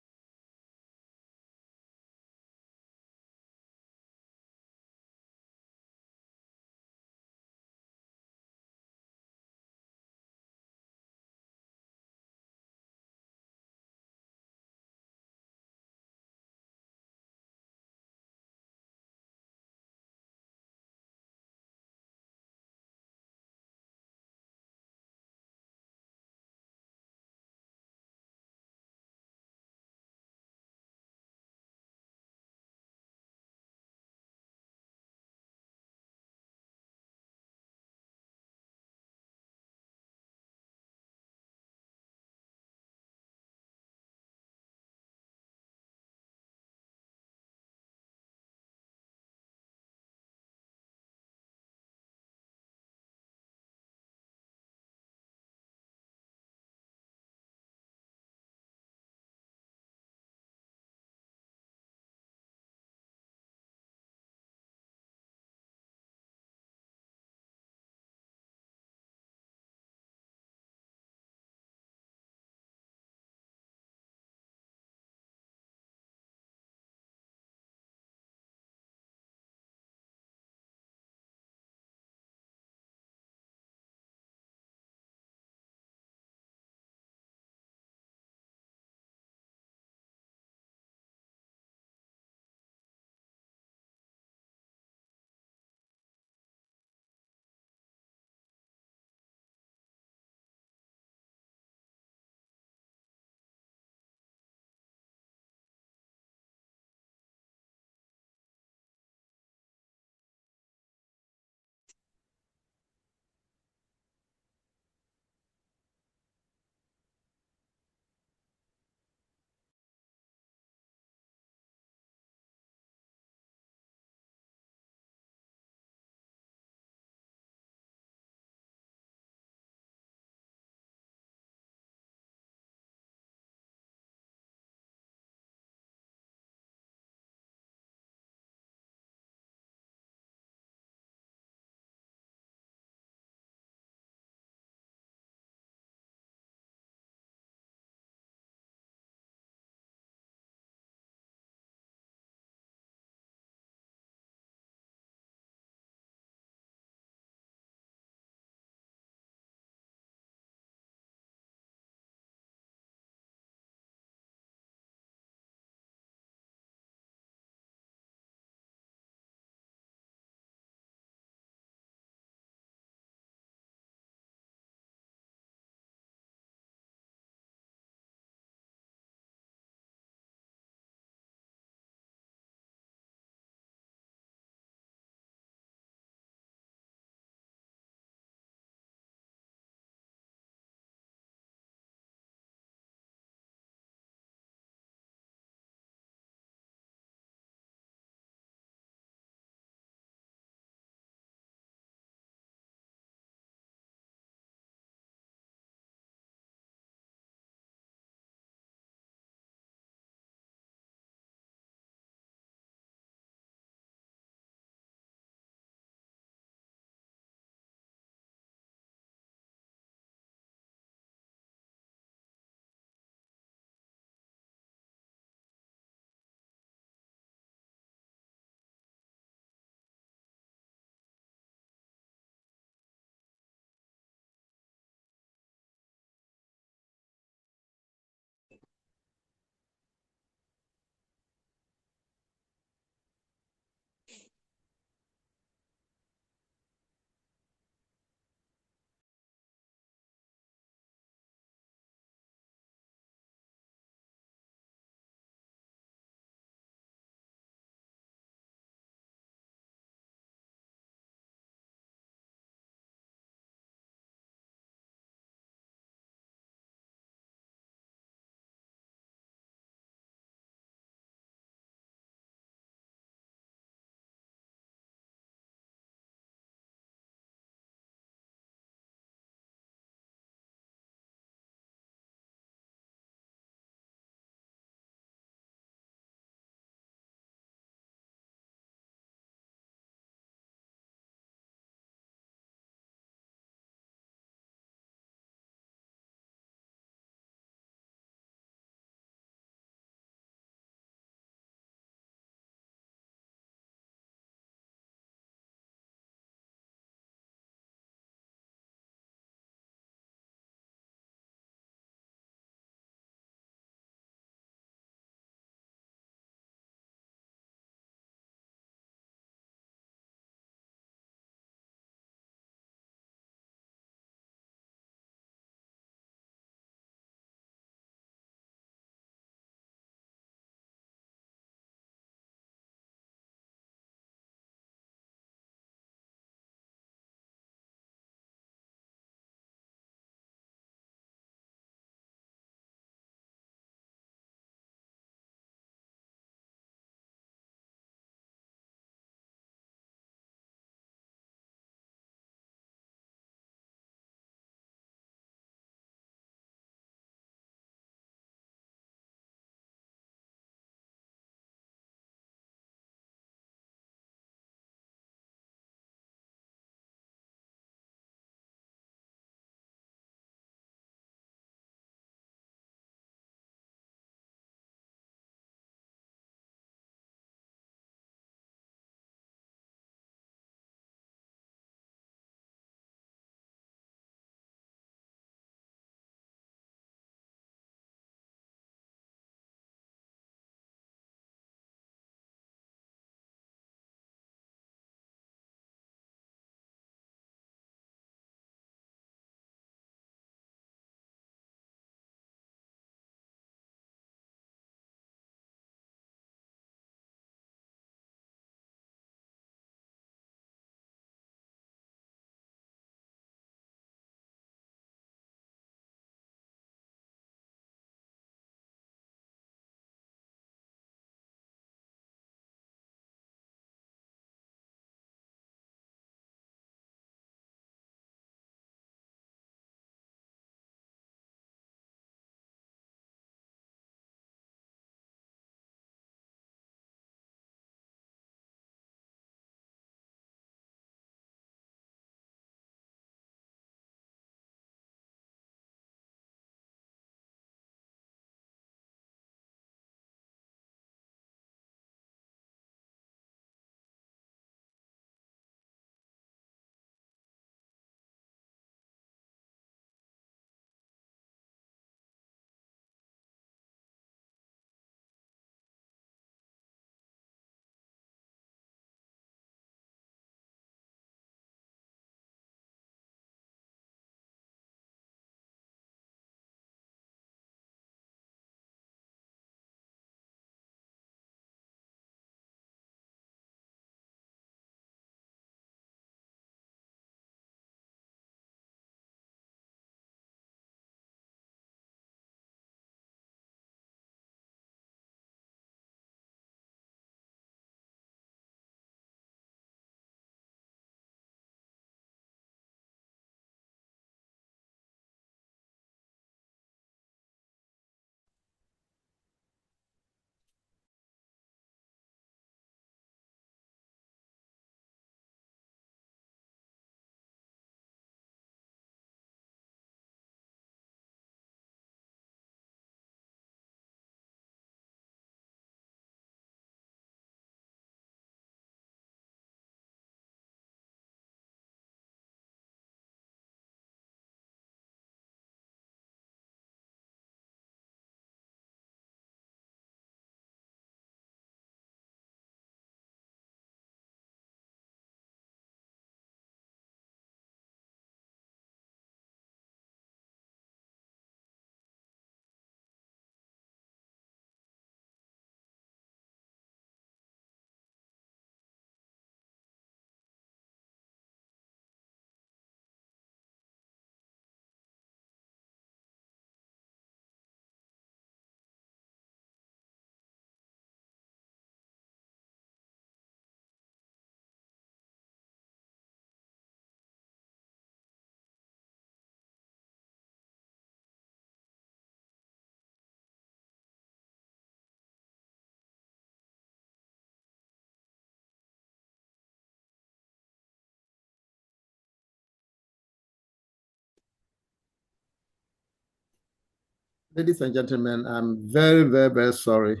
Ladies and gentlemen, I'm very, very, very sorry.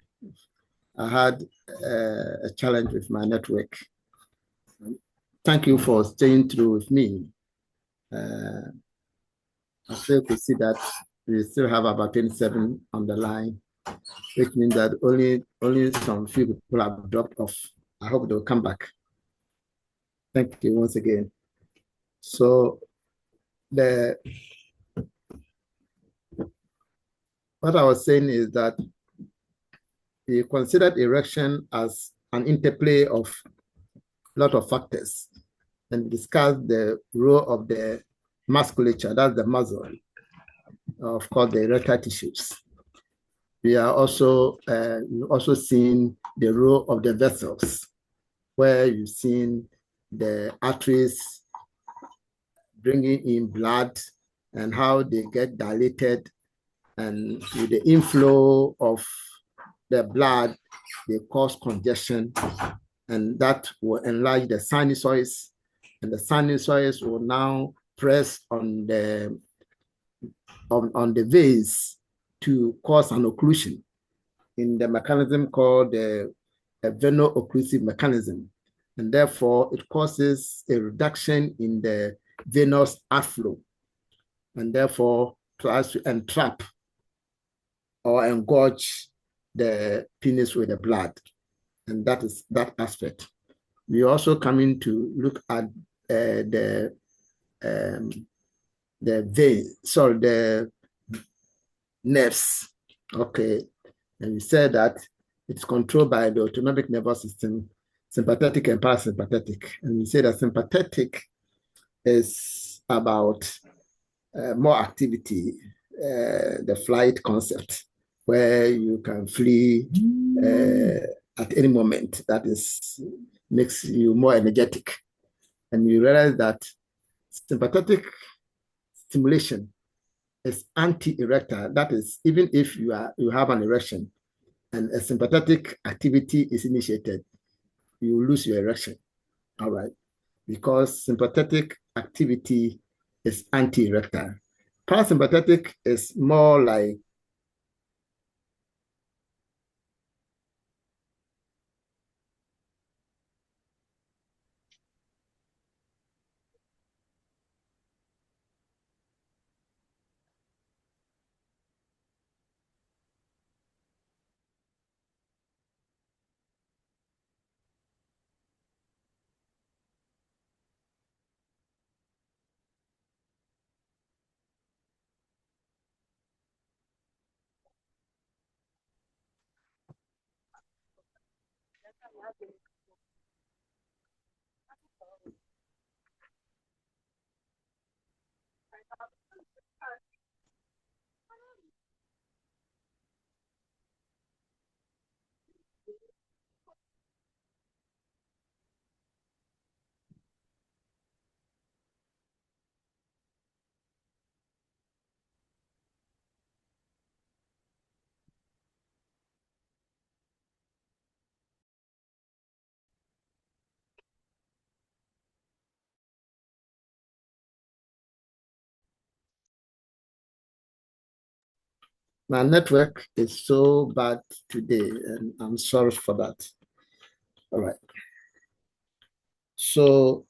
I had a challenge with my network. Thank you for staying through with me. I still could see that we still have about 27 on the line, which means that only some few people have dropped off. I hope they'll come back. Thank you once again. So what I was saying is that we considered erection as an interplay of a lot of factors and discussed the role of the musculature, that's the muscle, of course, the erectile tissues. We are also seeing the role of the vessels, where you've seen the arteries bringing in blood and how they get dilated, and with the inflow of the blood, they cause congestion, and that will enlarge the sinusoids, and the sinusoids will now press on the veins to cause an occlusion in the mechanism called the veno-occlusive mechanism, and therefore it causes a reduction in the venous outflow, and therefore tries to entrap or engorge the penis with the blood, and that is that aspect. We also coming to look at the nerves. Okay, and we said that it's controlled by the autonomic nervous system, sympathetic and parasympathetic. And we say that sympathetic is about more activity, the flight concept, where you can flee at any moment. That makes you more energetic. And you realize that sympathetic stimulation is anti-erectile. That is, even if you have an erection and a sympathetic activity is initiated, you lose your erection. All right, because sympathetic activity is anti-erectile. Parasympathetic is more like my network is so bad today, and I'm sorry for that. All right. So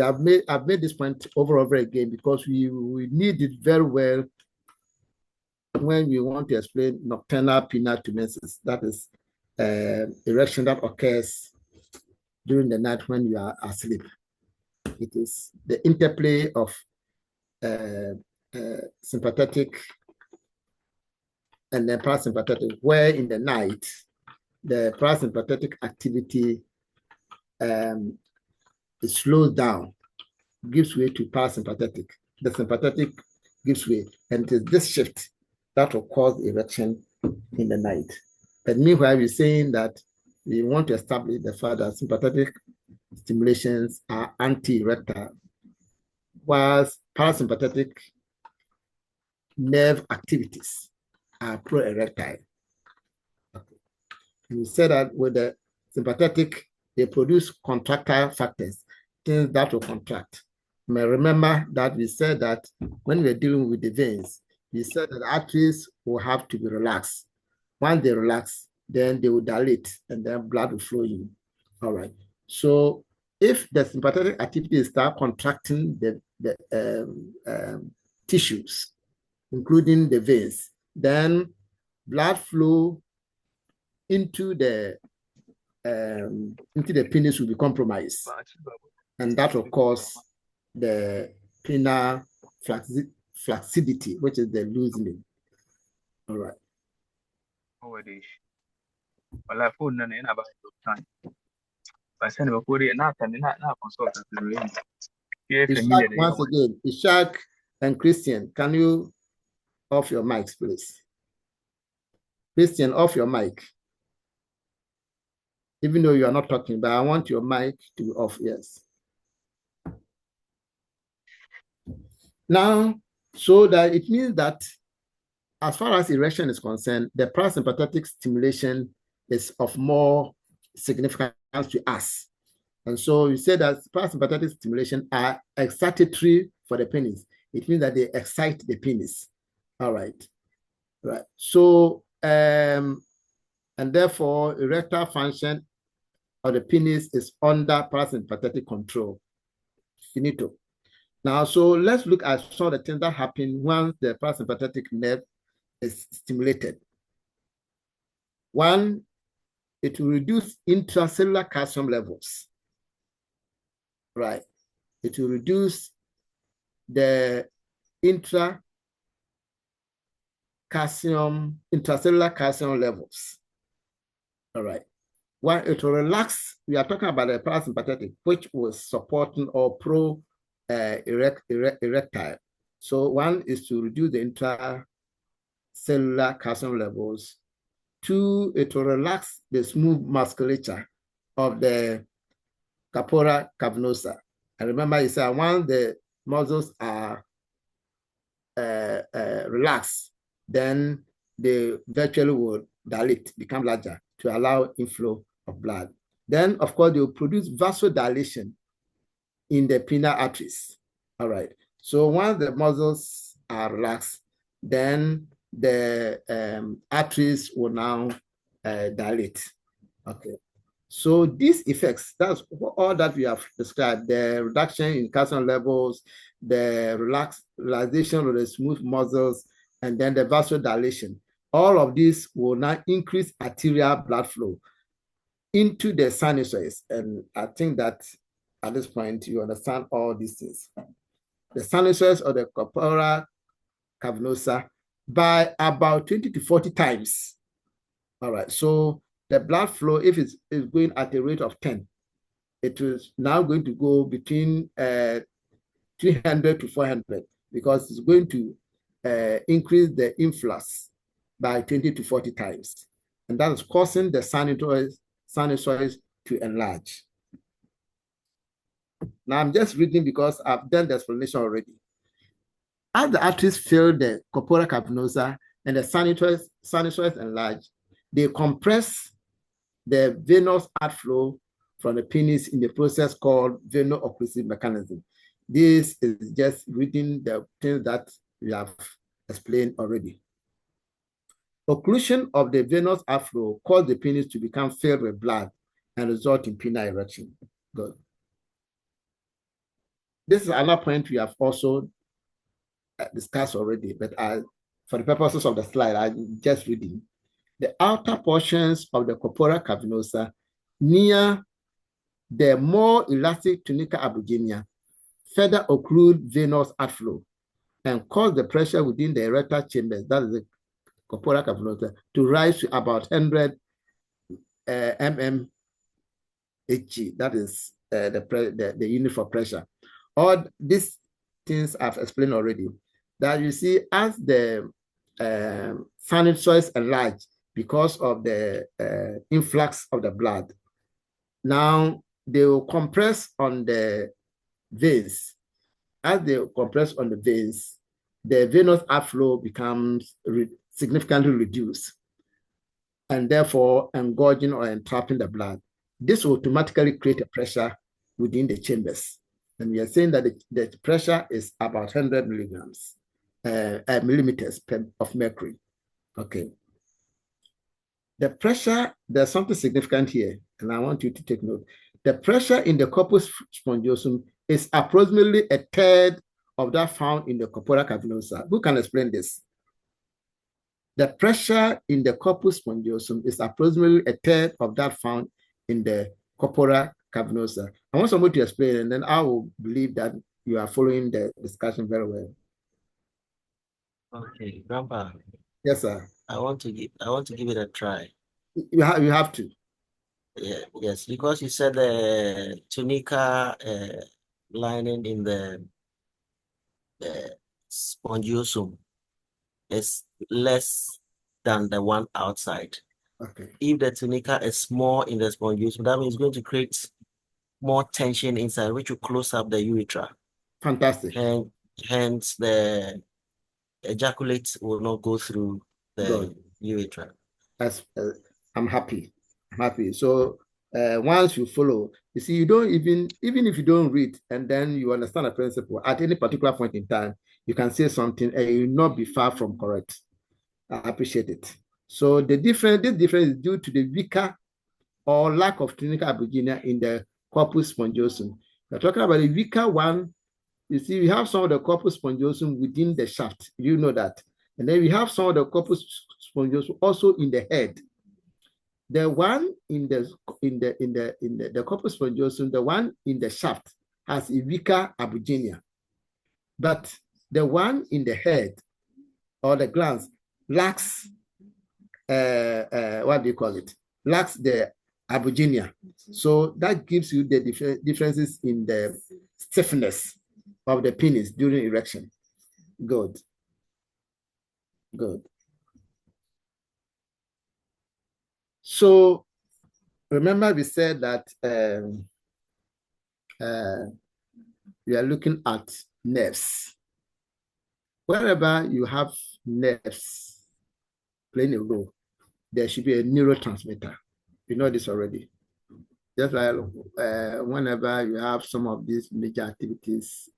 I've made this point over and over again because we need it very well when we want to explain nocturnal penile tumesis. That is erection that occurs during the night when you are asleep. It is the interplay of sympathetic and then parasympathetic, where in the night, the parasympathetic activity is slowed down, gives way to parasympathetic. The sympathetic gives way, and it is this shift that will cause erection in the night. But meanwhile, we're saying that we want to establish the fact that sympathetic stimulations are anti-erectile, whilst parasympathetic nerve activities are pro-erectile. Okay. And we said that with the sympathetic, they produce contractile factors, things that will contract. may remember that we said that when we're dealing with the veins, we said that the arteries will have to be relaxed. Once they relax, then they will dilate and then blood will flow in. All right. So if the sympathetic activity start contracting the tissues, including the veins, then blood flow into the penis will be compromised, and that will cause the penile flaccidity, which is the loosening. All right. Wala phone na ina ba time. Ba sani ba ko dai na consult da Ishak, once again, Ishak and Christian, can you off your mics, please? Christian, off your mic. Even though you are not talking, but I want your mic to be off, yes. Now, so that it means that as far as erection is concerned, the parasympathetic stimulation is of more significance to us. And so you say that parasympathetic stimulation are excitatory for the penis. It means that they excite the penis. All right. Right. So, and therefore, erectile function of the penis is under parasympathetic control. Finito. Now, so let's look at some of the things that happen once the parasympathetic nerve is stimulated. One, it will reduce intracellular calcium levels. Right. It will reduce the intracellular calcium levels. All right. When it will relax, we are talking about the parasympathetic, which was supporting or pro erectile. So one is to reduce the intracellular calcium levels. Two, it will relax the smooth musculature of the corpora cavernosa. And remember, you said once the muscles are relaxed, then they virtually will dilate, become larger to allow inflow of blood. Then, of course, they will produce vasodilation in the penile arteries. All right. So once the muscles are relaxed, then the arteries will now dilate. Okay. So these effects, that's all that we have described, the reduction in calcium levels, the relaxation of the smooth muscles, and then the vasodilation. All of this will now increase arterial blood flow into the sinusoids. And I think that at this point, you understand all these things. The sinusoids of the corpora cavernosa by about 20 to 40 times. All right, so the blood flow, if it's going at a rate of 10, it is now going to go between 300 to 400 because it's going to increase the influx by 20 to 40 times. And that is causing the sinusoids to enlarge. Now I'm just reading because I've done the explanation already. As the arteries fill the corpora cavernosa and the sinusoids enlarge, they compress the venous outflow from the penis in the process called veno-occlusive mechanism. This is just reading the things that we have explained already. Occlusion of the venous outflow causes the penis to become filled with blood and result in penile erection. Good. This is another point we have also discussed already, but for the purposes of the slide, I'm just reading. The outer portions of the corpora cavernosa near the more elastic tunica aborigina further occlude venous outflow and cause the pressure within the erectile chambers, that is the corpora cavernosa, to rise to about 100 mmHg. That is the unit for pressure. All these things I've explained already. That you see, as the sinusoids enlarge because of the influx of the blood, now they will compress on the veins. As they compress on the veins, the venous outflow becomes significantly reduced, and therefore engorging or entrapping the blood. This will automatically create a pressure within the chambers. And we are saying that the pressure is about 100 millimeters of mercury. Okay. The pressure, there's something significant here, and I want you to take note. The pressure in the corpus spongiosum is approximately a third of that found in the corpora cavernosa. Who can explain this? The pressure in the corpus spongiosum is approximately a third of that found in the corpora cavernosa. I want somebody to explain, and then I will believe that you are following the discussion very well. Okay, Grandpa. Yes, sir. I want to give it a try. You have to. Yeah, yes, because you said the tunica lining in the spongiosum is less than the one outside. Okay. If the tunica is more in the spongiosum, that means it's going to create more tension inside, which will close up the urethra. Fantastic. And hence the ejaculate will not go through the urethra. I'm happy. So once you follow, you see, you don't even if you don't read and then you understand a principle at any particular point in time, you can say something and you will not be far from correct. I appreciate it. So this difference is due to the weaker or lack of tunica aborigina in the corpus spongiosum. We're talking about a weaker one. You see, we have some of the corpus spongiosum within the shaft. You know that. And then we have some of the corpus spongiosum also in the head. The one in the corpus spongiosum, the one in the shaft has a weaker aborigina. But the one in the head or the glans lacks what do you call it? Lacks the aborigina. So that gives you the differences in the stiffness of the penis during erection. Good. So remember we said that we are looking at nerves. Wherever you have nerves playing a role, there should be a neurotransmitter. You know this already. Just like whenever you have some of these major activities,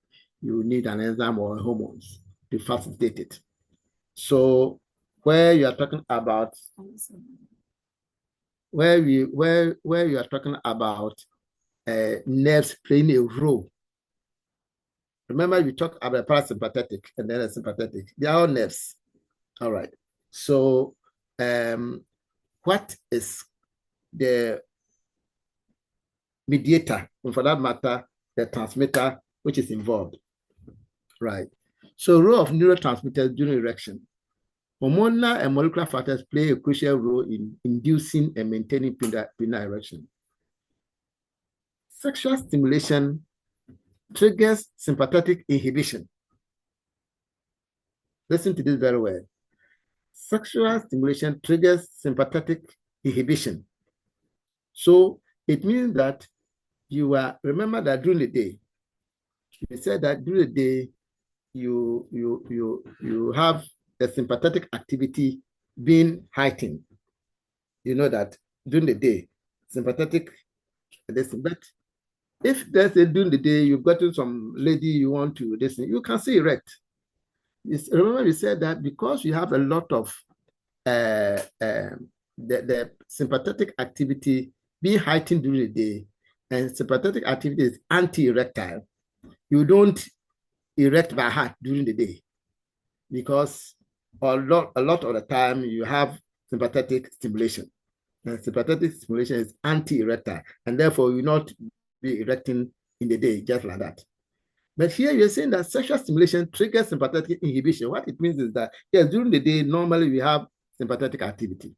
you need an enzyme or hormones to facilitate it. So where you are talking about nerves playing a role. Remember, we talked about parasympathetic and then sympathetic. They are all nerves. All right. So what is the mediator, and for that matter, the transmitter which is involved? Right. So role of neurotransmitters during erection. Hormonal and molecular factors play a crucial role in inducing and maintaining penile erection. Sexual stimulation triggers sympathetic inhibition. Listen to this very well. Sexual stimulation triggers sympathetic inhibition. So it means that remember that during the day, we said that during the day, you have the sympathetic activity being heightened. You know that during the day, sympathetic, but if there's during the day you've gotten some lady you want to listen, you can see erect. Remember we said that because you have a lot of the sympathetic activity being heightened during the day, and sympathetic activity is anti-erectile, you don't erect by heart during the day because a lot of the time you have sympathetic stimulation. And sympathetic stimulation is anti-erectile, and therefore you will not be erecting in the day just like that. But here you're saying that sexual stimulation triggers sympathetic inhibition. What it means is that, yes, during the day, normally we have sympathetic activity.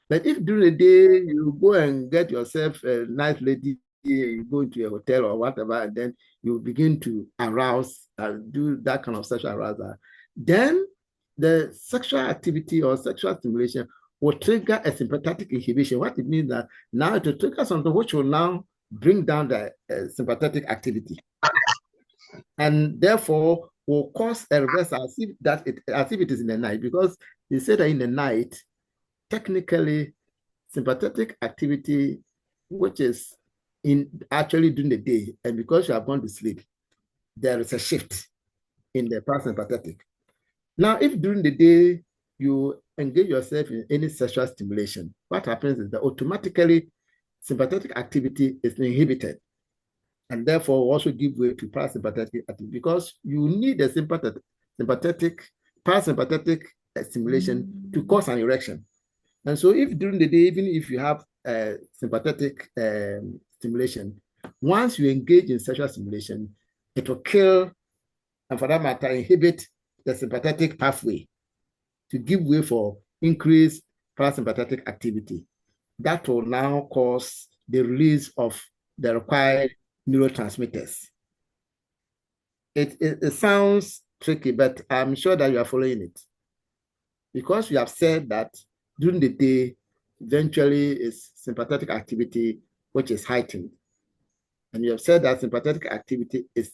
But if during the day you go and get yourself a nice lady, you go into a hotel or whatever, and then you begin to arouse and do that kind of sexual arousal, then the sexual activity or sexual stimulation will trigger a sympathetic inhibition. What it means that now it will trigger something which will now bring down the sympathetic activity, and therefore will cause a reversal as if it is in the night, because they say that in the night, technically, sympathetic activity, which is in actually during the day, and because you have gone to sleep, there is a shift in the parasympathetic. Now, if during the day you engage yourself in any sexual stimulation, what happens is that automatically sympathetic activity is inhibited, and therefore also give way to parasympathetic activity, because you need a parasympathetic stimulation to cause an erection. And so if during the day, even if you have sympathetic stimulation, once you engage in sexual stimulation, it will kill, and for that matter, inhibit the sympathetic pathway to give way for increased parasympathetic activity. That will now cause the release of the required neurotransmitters. It sounds tricky, but I'm sure that you are following it. Because we have said that during the day, eventually is sympathetic activity which is heightened. And you have said that sympathetic activity is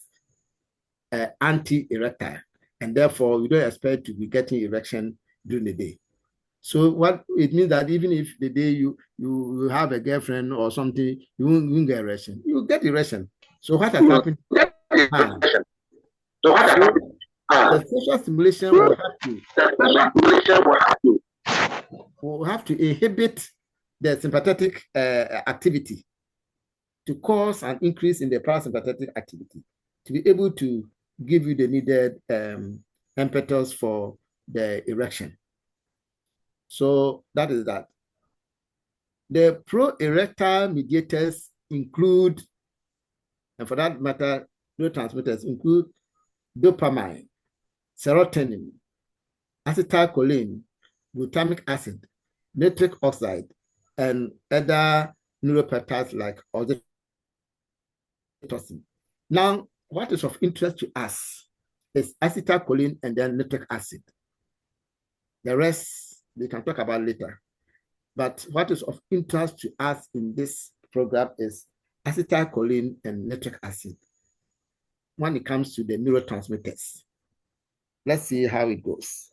anti-erectile, and therefore you don't expect to be getting erection during the day. So what it means that even if the day you have a girlfriend or something, you won't get erection. You get erection. So what has happened? The sexual stimulation will have to inhibit the sympathetic activity to cause an increase in the parasympathetic activity to be able to give you the needed impetus for the erection. So that is that. The pro-erectile mediators include, and for that matter, neurotransmitters include dopamine, serotonin, acetylcholine, glutamic acid, nitric oxide, and other neuropeptides like oxytocin. Now, what is of interest to us is acetylcholine and then nitric acid. The rest we can talk about later. But what is of interest to us in this program is acetylcholine and nitric acid when it comes to the neurotransmitters. Let's see how it goes.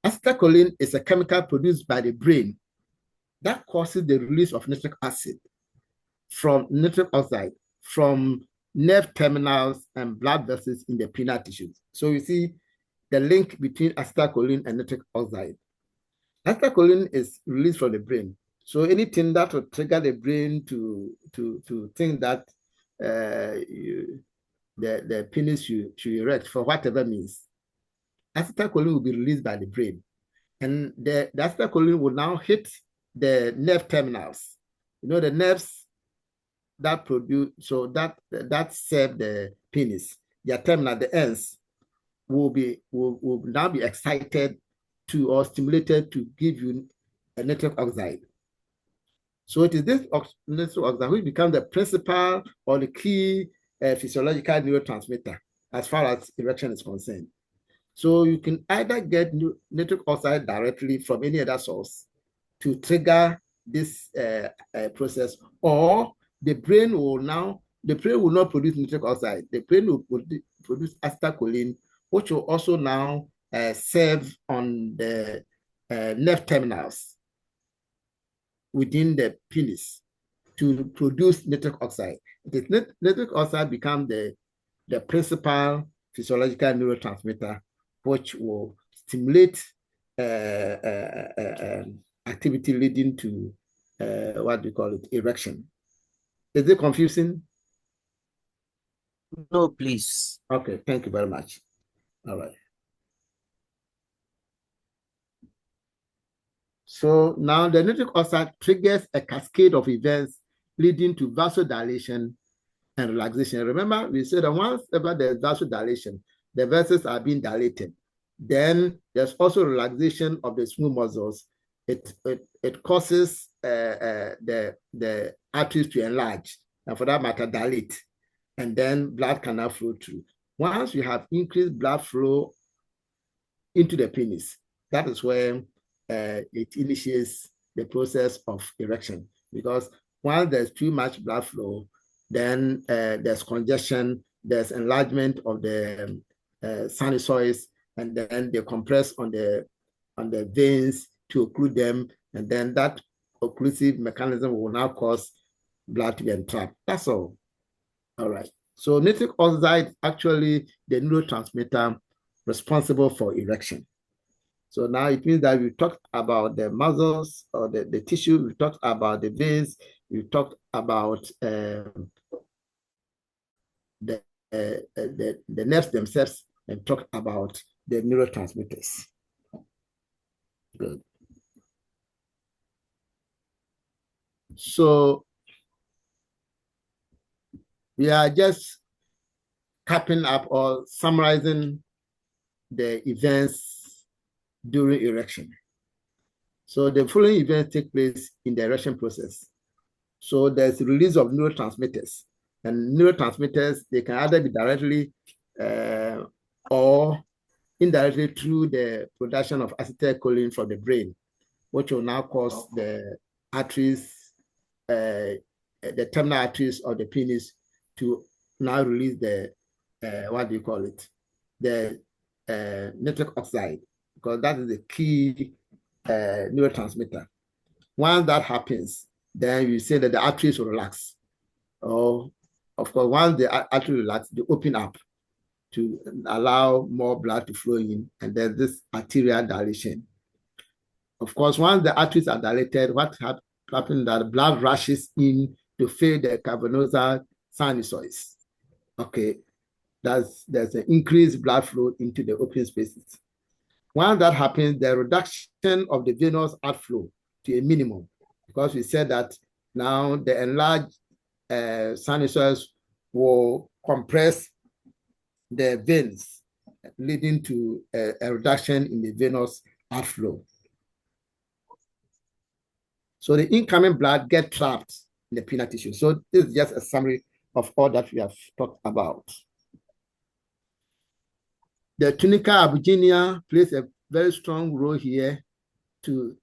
Acetylcholine is a chemical produced by the brain that causes the release of nitric acid from nitric oxide from nerve terminals and blood vessels in the penile tissues. So you see the link between acetylcholine and nitric oxide. Acetylcholine is released from the brain. So anything that will trigger the brain to think that the penis should erect for whatever means, acetylcholine will be released by the brain. And the acetylcholine will now hit the nerve terminals. You know, the nerves that produce, so that serve the penis, their terminal, the ends, will now be excited to or stimulated to give you a nitric oxide. So it is this nitric oxide which becomes the principal or the key physiological neurotransmitter as far as erection is concerned. So you can either get nitric oxide directly from any other source to trigger this process, or the brain will not produce nitric oxide. The brain will produce acetylcholine, which will also now serve on the nerve terminals within the penis to produce nitric oxide. Nitric oxide becomes the principal physiological neurotransmitter, which will stimulate activity leading to what we call it, erection. Is it confusing? No, please. Okay, thank you very much. All right. So now the nitric oxide triggers a cascade of events leading to vasodilation and relaxation. Remember, we said that once ever there's vasodilation, the vessels are being dilated. Then there's also relaxation of the smooth muscles. It causes the arteries to enlarge, and for that matter, dilate. And then blood can now flow through. Once you have increased blood flow into the penis, that is when it initiates the process of erection. Because while there's too much blood flow, then there's congestion, there's enlargement of the sinusoids, and then they compress on the veins to occlude them, and then that occlusive mechanism will now cause blood to be entrapped. That's all. All right. So nitric oxide actually the neurotransmitter responsible for erection. So now it means that we talked about the muscles or the tissue, we talked about the veins, we talked about the nerves themselves, and talked about the neurotransmitters. Good. So we are just capping up or summarizing the events during erection. So the following events take place in the erection process. So there's the release of neurotransmitters. And neurotransmitters, they can either be directly or indirectly through the production of acetylcholine from the brain, which will now cause the arteries, the terminal arteries of the penis to now release the, what do you call it? The nitric oxide, because that is the key neurotransmitter. Once that happens, then you say that the arteries will relax. Or, of course, once the artery relax, they open up to allow more blood to flow in, and there's this arterial dilation. Of course, once the arteries are dilated, what happens that blood rushes in to fill the cavernosa sinusoids. Okay, there's an increased blood flow into the open spaces. Once that happens, the reduction of the venous outflow to a minimum, because we said that now the enlarged sinusoids will compress the veins, leading to a reduction in the venous outflow. So the incoming blood gets trapped in the penile tissue. So this is just a summary of all that we have talked about. The tunica albuginea plays a very strong role here to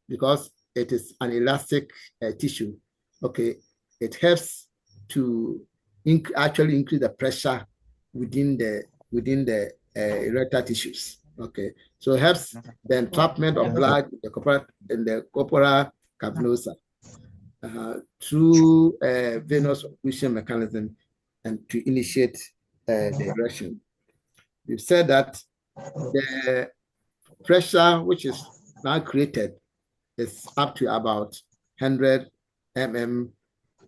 because it is an elastic tissue. Okay, it helps to actually increase the pressure within the erectile tissues. Okay, so it helps the entrapment of blood in the corpora cavernosa through venous occlusion mechanism and to initiate the erection. We've said that the pressure which is now created is up to about 100 mm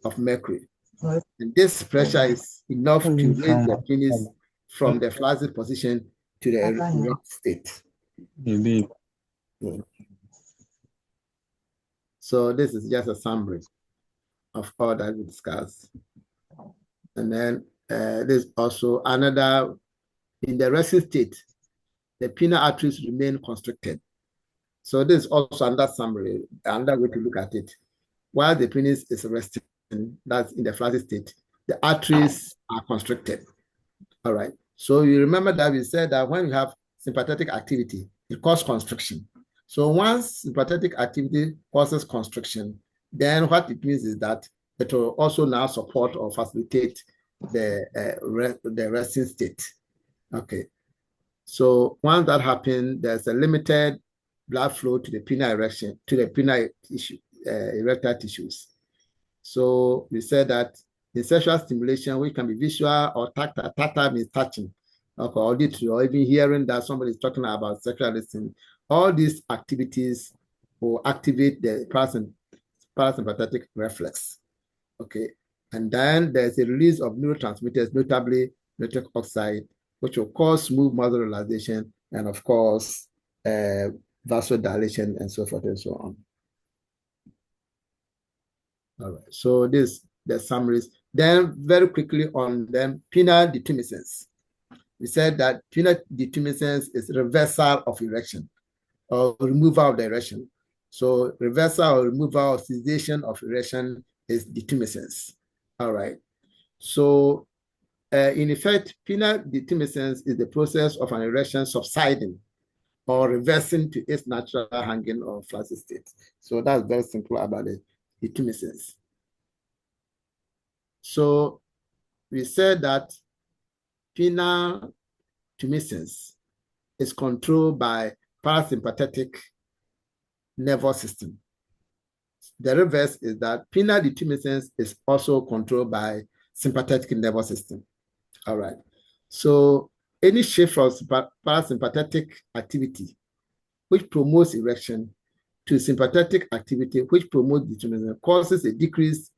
of mercury. And this pressure is enough to raise the penis from the flaccid position to the erect state. So this is just a summary of all that we discussed. And then there's also another, in the resting state, the penile arteries remain constricted. So this is also another summary, another way to look at it. While the penis is resting, that's in the flaccid state, the arteries are constricted. All right. So you remember that we said that when you have sympathetic activity, it causes constriction. So once sympathetic activity causes constriction, then what it means is that it will also now support or facilitate the resting state. Okay. So once that happens, there's a limited blood flow to the penile erection, to the penile tissue, erectile tissues. So we said that in sexual stimulation, which can be visual or tactile, tactile means touching, okay, auditory, or even hearing that somebody is talking about sexual listening. All these activities will activate the parasympathetic reflex. Okay, and then there's a release of neurotransmitters, notably nitric oxide, which will cause smooth muscle relaxation and, of course, vasodilation and so forth and so on. All right, so this the summaries. Then very quickly on them, penile detumescence. We said that penile detumescence is reversal of erection or removal of the erection. So reversal or removal or cessation of erection is detumescence. All right. So in effect, penile detumescence is the process of an erection subsiding or reversing to its natural hanging or flaccid state. So that's very simple about it, detumescence. So we said that penile tumescence is controlled by parasympathetic nervous system. the reverse is that penile detumescence is also controlled by sympathetic nervous system. All right. So any shift from parasympathetic activity, which promotes erection, to sympathetic activity, which promotes detumescence, causes a decrease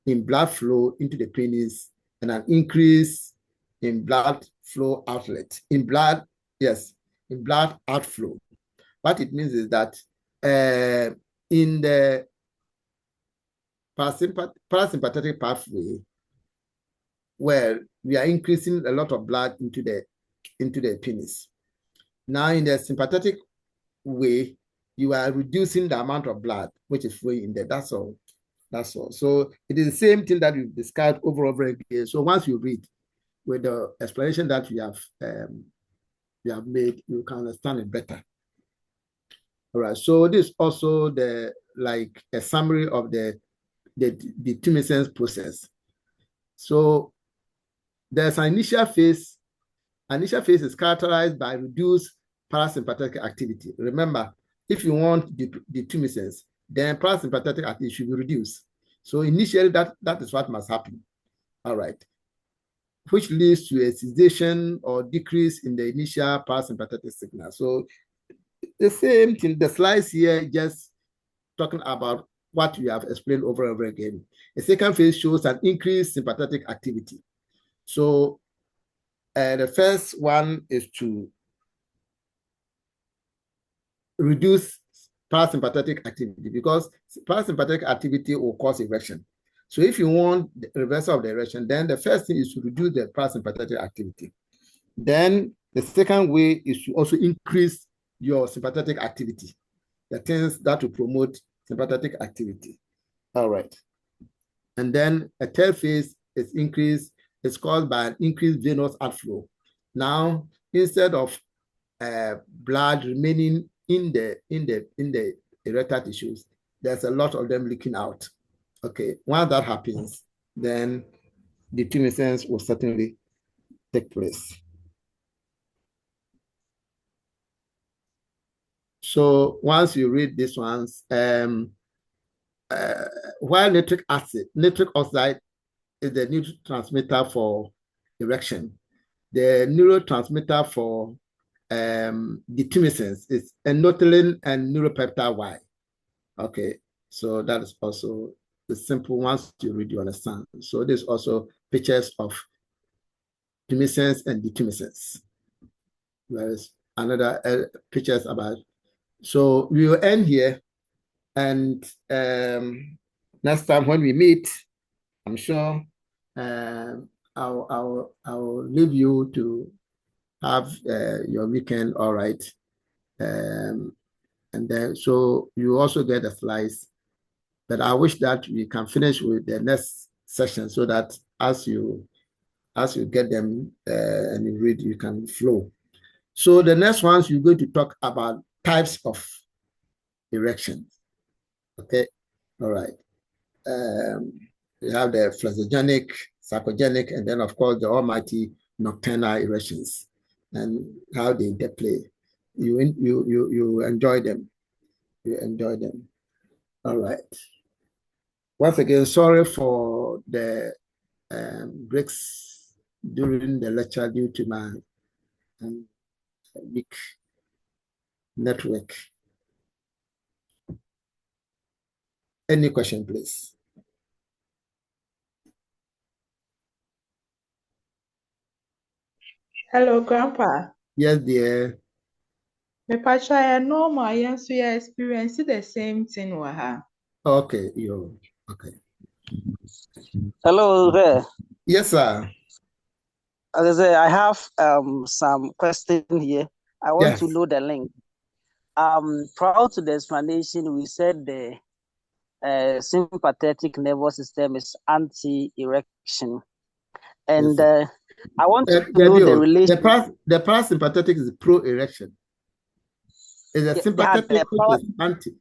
in blood flow into the penis and an increase in blood flow outlet. In blood outflow. What it means is that in the parasympathetic pathway, where we are increasing a lot of blood into the penis. Now, in the sympathetic way, you are reducing the amount of blood which is flowing in there. That's all. So it is the same thing that we've described over and over again. So once you read with the explanation that we have made, you can understand it better. All right. So this is also a summary of the detumescence process. So there's an initial phase. Initial phase is characterized by reduced parasympathetic activity. Remember, if you want detumescence, then parasympathetic activity should be reduced. So initially, that is what must happen. All right. Which leads to a cessation or decrease in the initial parasympathetic signal. So the same thing, the slides here just talking about what we have explained over and over again. The second phase shows an increased sympathetic activity. So the first one is to reduce parasympathetic activity, because parasympathetic activity will cause erection. So if you want the reversal of the erection, then the first thing is to reduce the parasympathetic activity. Then the second way is to also increase your sympathetic activity, the things that will promote sympathetic activity. All right. And then a third phase is caused by an increased venous outflow. Now, instead of blood remaining in the erectile tissues, there's a lot of them leaking out. Okay, once that happens, then detumescence will certainly take place. So once you read these ones, while nitric oxide is the neurotransmitter for erection, the neurotransmitter for detumescence is endothelin and neuropeptide Y. Okay, so that is also the simple ones you read, you understand. So there's also pictures of tumescence and detumescence. There is another pictures about. So we will end here, and next time when we meet, I'm sure I'll leave you to have your weekend all right. And then so you also get a slice. But I wish that we can finish with the next session, so that as you get them and you read, you can flow. So the next ones, you're going to talk about types of erection. Okay, all right. We have the flexogenic, sarcogenic, and then of course the almighty nocturnal erections and how they interplay. You enjoy them. You enjoy them. All right. Once again, sorry for the breaks during the lecture due to my weak network. Any question, please? Hello, Grandpa. Yes, dear. Me pacha normal, yes, we are experiencing the same thing with her. Okay, you okay. Hello there. Yes, sir. As I say, I have some question here. I want Yes. to know the link. Prior to the explanation, we said the sympathetic nervous system is anti-erection, and Yes, I want to know the relation. The parasympathetic is pro-erection. Is a sympathetic which is anti.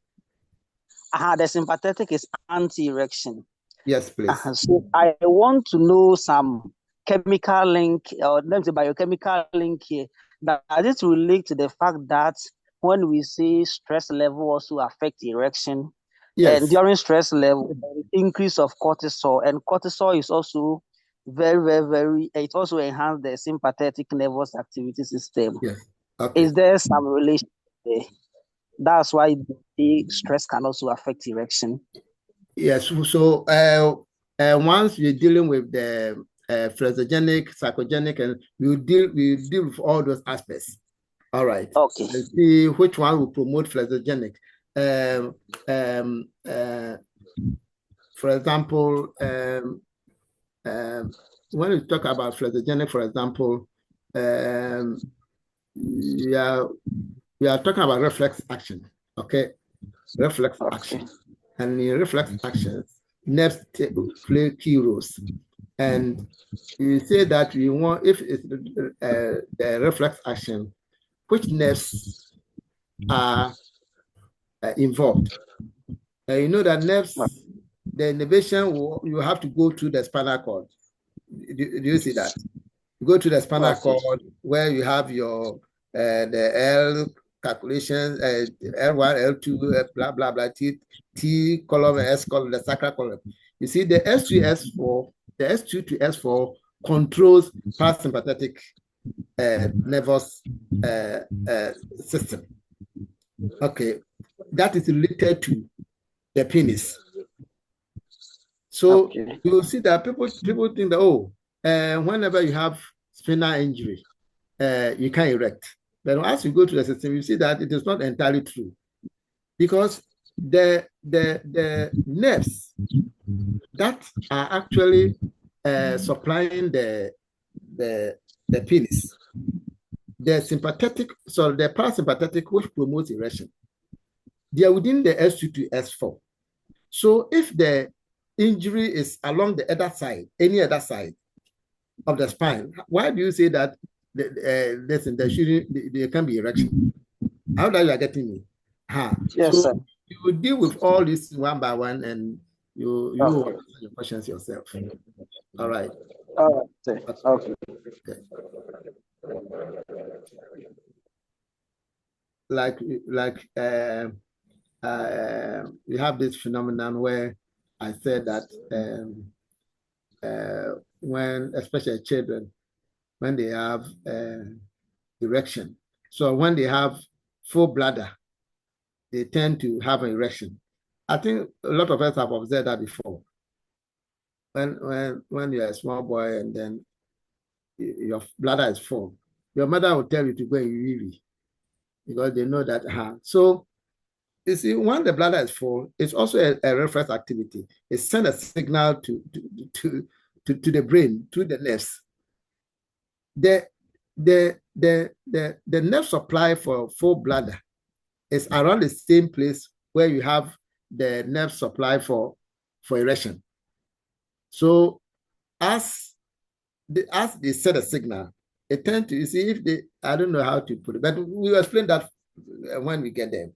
The sympathetic is anti-erection. Yes, please. So I want to know some chemical link, or let me say biochemical link here. Does it relate to the fact that when we say stress level also affect erection, Yes. And during stress level, increase of cortisol, and cortisol is also very, very, very, it also enhances the sympathetic nervous activity system. Yes. Okay. Is there some relation there? That's why the stress can also affect erection. Yes. So once we're dealing with the physiogenic, psychogenic, and we deal with all those aspects. All right. Okay. Let's see which one will promote physiogenic. For example, when we talk about physiogenic, for example, we are talking about reflex action. Okay, reflex action, and in reflex actions, nerves play key roles. And you say that we want, if it's the reflex action, which nerves are involved. And you know that nerves, the innervation, you have to go through the spinal cord. Do you see that? You go to the spinal cord where you have your the L calculations, L1, L2, blah, blah, blah, T column, S column, the sacral column. You see the S3, S4, the S2 to S4 controls parasympathetic nervous system. Okay, that is related to the penis. So you see that people think that, whenever you have spinal injury, you can erect. But as you go to the system, you see that it is not entirely true, because the nerves that are actually supplying the penis, the sympathetic, so the parasympathetic, which promotes erection, they are within the S2 to S4. So if the injury is along the other side, any other side of the spine, why do you say that there can be erection? How that you are getting me? Yes, so sir. you will deal with all this one by one, and you will answer your questions yourself. All right. All right. Okay. Like we have this phenomenon where I said that when, especially children, when they have erection, so when they have full bladder, they tend to have an erection. I think a lot of us have observed that before. When you're a small boy and then your bladder is full, your mother will tell you to go and urinate, because they know that. So you see, when the bladder is full, it's also a reflex activity. It sends a signal to the brain, to the nerves. The nerve supply for full bladder is around the same place where you have the nerve supply for erection. So as they set a signal, it tends to, you see, if they, I don't know how to put it, but we'll explain that when we get there.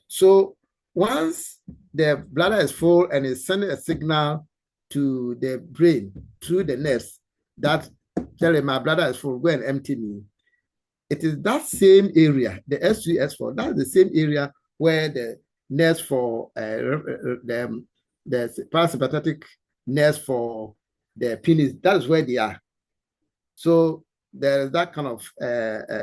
So once the bladder is full and is sending a signal to the brain through the nerves that tell my bladder is full, go and empty me. It is that same area, the S3, S4, that's the same area where the nerves for the parasympathetic nerves for the penis, that is where they are. So there is that kind of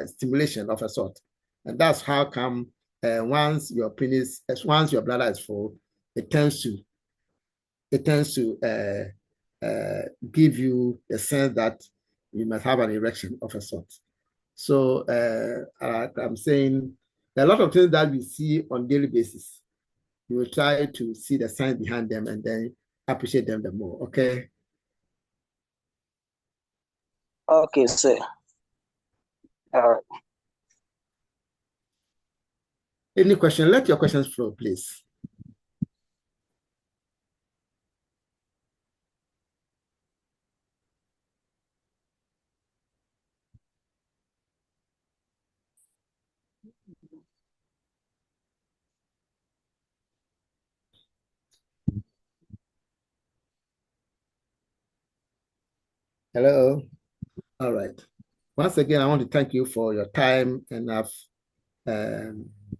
stimulation of a sort. And that's how come once your bladder is full, it tends to give you a sense that you must have an erection of a sort. So I'm saying there are a lot of things that we see on a daily basis. You will try to see the science behind them and then appreciate them the more. Okay. Okay, sir. All right. Any question? Let your questions flow, please. Hello. All right. Once again, I want to thank you for your time, and I've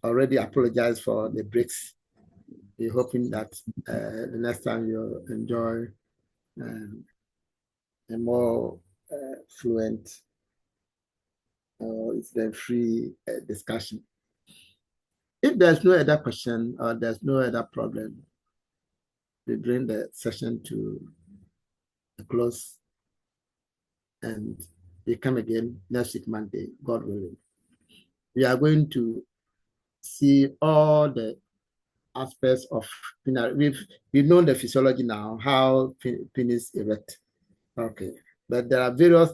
already apologized for the breaks we're hoping that the next time you'll enjoy a more fluent or incident-free discussion. If there's no other question or there's no other problem, we bring the session to a close, and we come again next week, Monday, God willing. We are going to see all the aspects of penis. We've known the physiology now, how penis erect. Okay, but there are various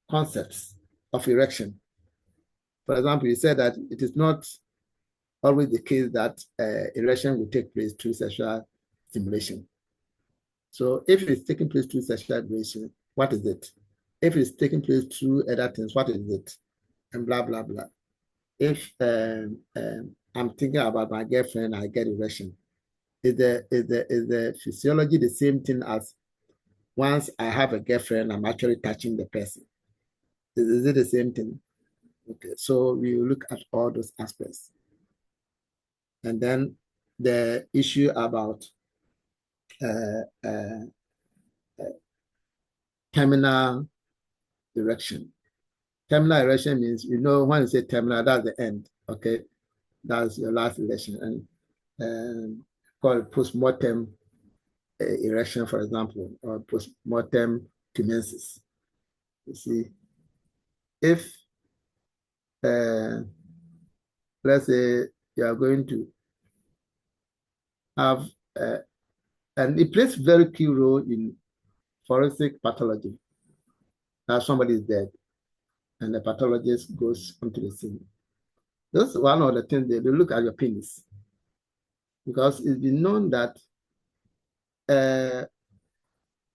concepts of erection. For example, you said that it is not always the case that erection will take place through sexual stimulation. So if it's taking place through sexual stimulation, what is it? If it's taking place through other things, what is it? And blah, blah, blah. If I'm thinking about my girlfriend, I get erection. Is the physiology the same thing as once I have a girlfriend, I'm actually touching the person? Is it the same thing? Okay, so we will look at all those aspects. And then the issue about terminal erection. Terminal erection means, you know, when you say terminal, that's the end, okay? That's your last erection. And called post-mortem erection, for example, or post-mortem tumensis. You see, if, let's say you are going to have, and it plays very key role in forensic pathology. Now somebody is dead, and the pathologist goes onto the scene. That's one of the things they look at your penis, because it's been known that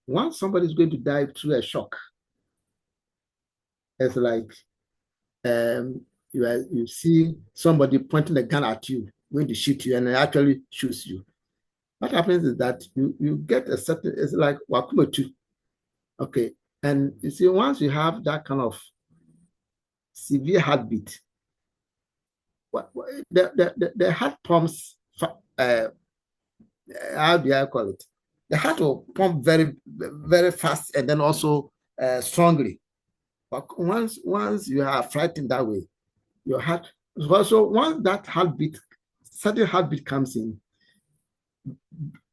once somebody is going to die through a shock, it's like you see somebody pointing a gun at you, going to shoot you, and it actually shoots you. What happens is that you get a certain, it's like wakumotu. Okay, and you see, once you have that kind of severe heartbeat, the heart pumps, how do I call it? The heart will pump very, very fast and then also strongly. But once you are frightened that way, your heart, so once that heartbeat, sudden heartbeat comes in,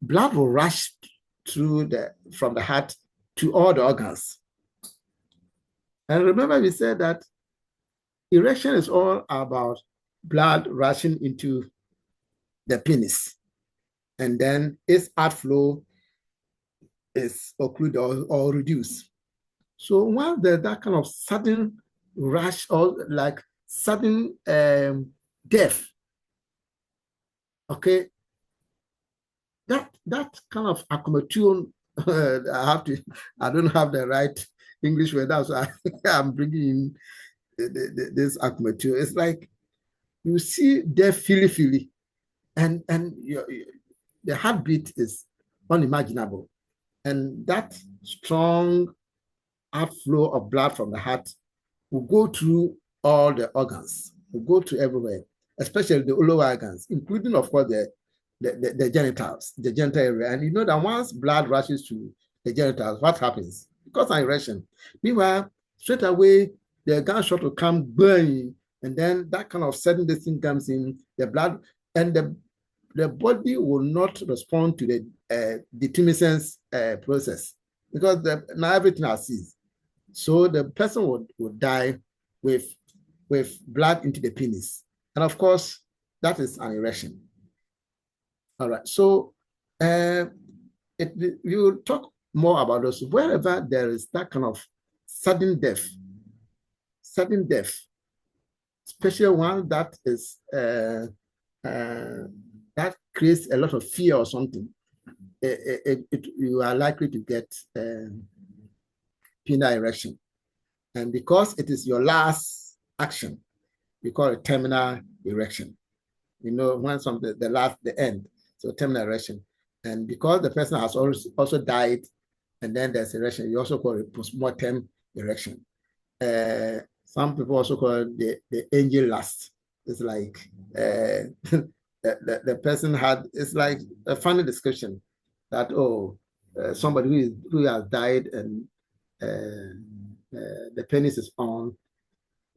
blood will rush through from the heart to all the organs. And remember, we said that erection is all about blood rushing into the penis, and then its outflow is occluded or reduced. So once there's that kind of sudden rush or like sudden death, okay, that kind of accumulation, I don't have the right English word, that's why I'm bringing in this accumulation. It's like you see death feely, and the heartbeat is unimaginable. And that strong outflow of blood from the heart will go through all the organs, will go to everywhere, especially the lower organs, including, of course, the genitals, the genital area. And you know that once blood rushes to the genitals, what happens? Because of erection. Meanwhile, straight away, the gunshot will come burning, and then that kind of sudden thing comes in, the blood, and the body will not respond to the detumescence process, because now everything has ceased. So the person would die with blood into the penis. And of course, that is an erection. All right, so we will talk more about those. Wherever there is that kind of sudden death, especially one that is that creates a lot of fear or something, you are likely to get penile erection. And because it is your last action, we call it terminal erection. You know, when the end, so terminal erection. And because the person has also died, and then there's erection, you also call it postmortem erection. Some people also call it the angel lust. It's like the person had, it's like a funny description that, somebody who has died and the penis is on,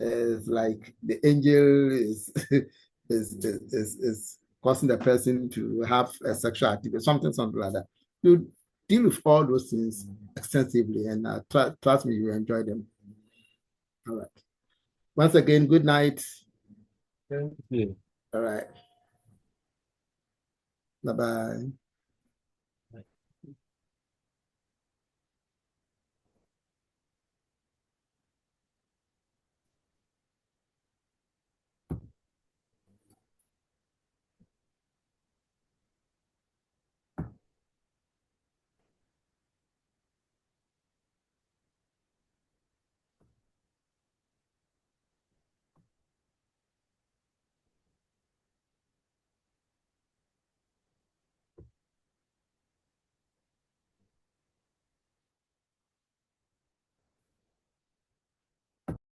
is like the angel is is causing the person to have a sexual activity, something like that. You deal with all those things extensively, and trust me, you enjoy them. All right. Once again, good night. Thank you. All right. Bye-bye.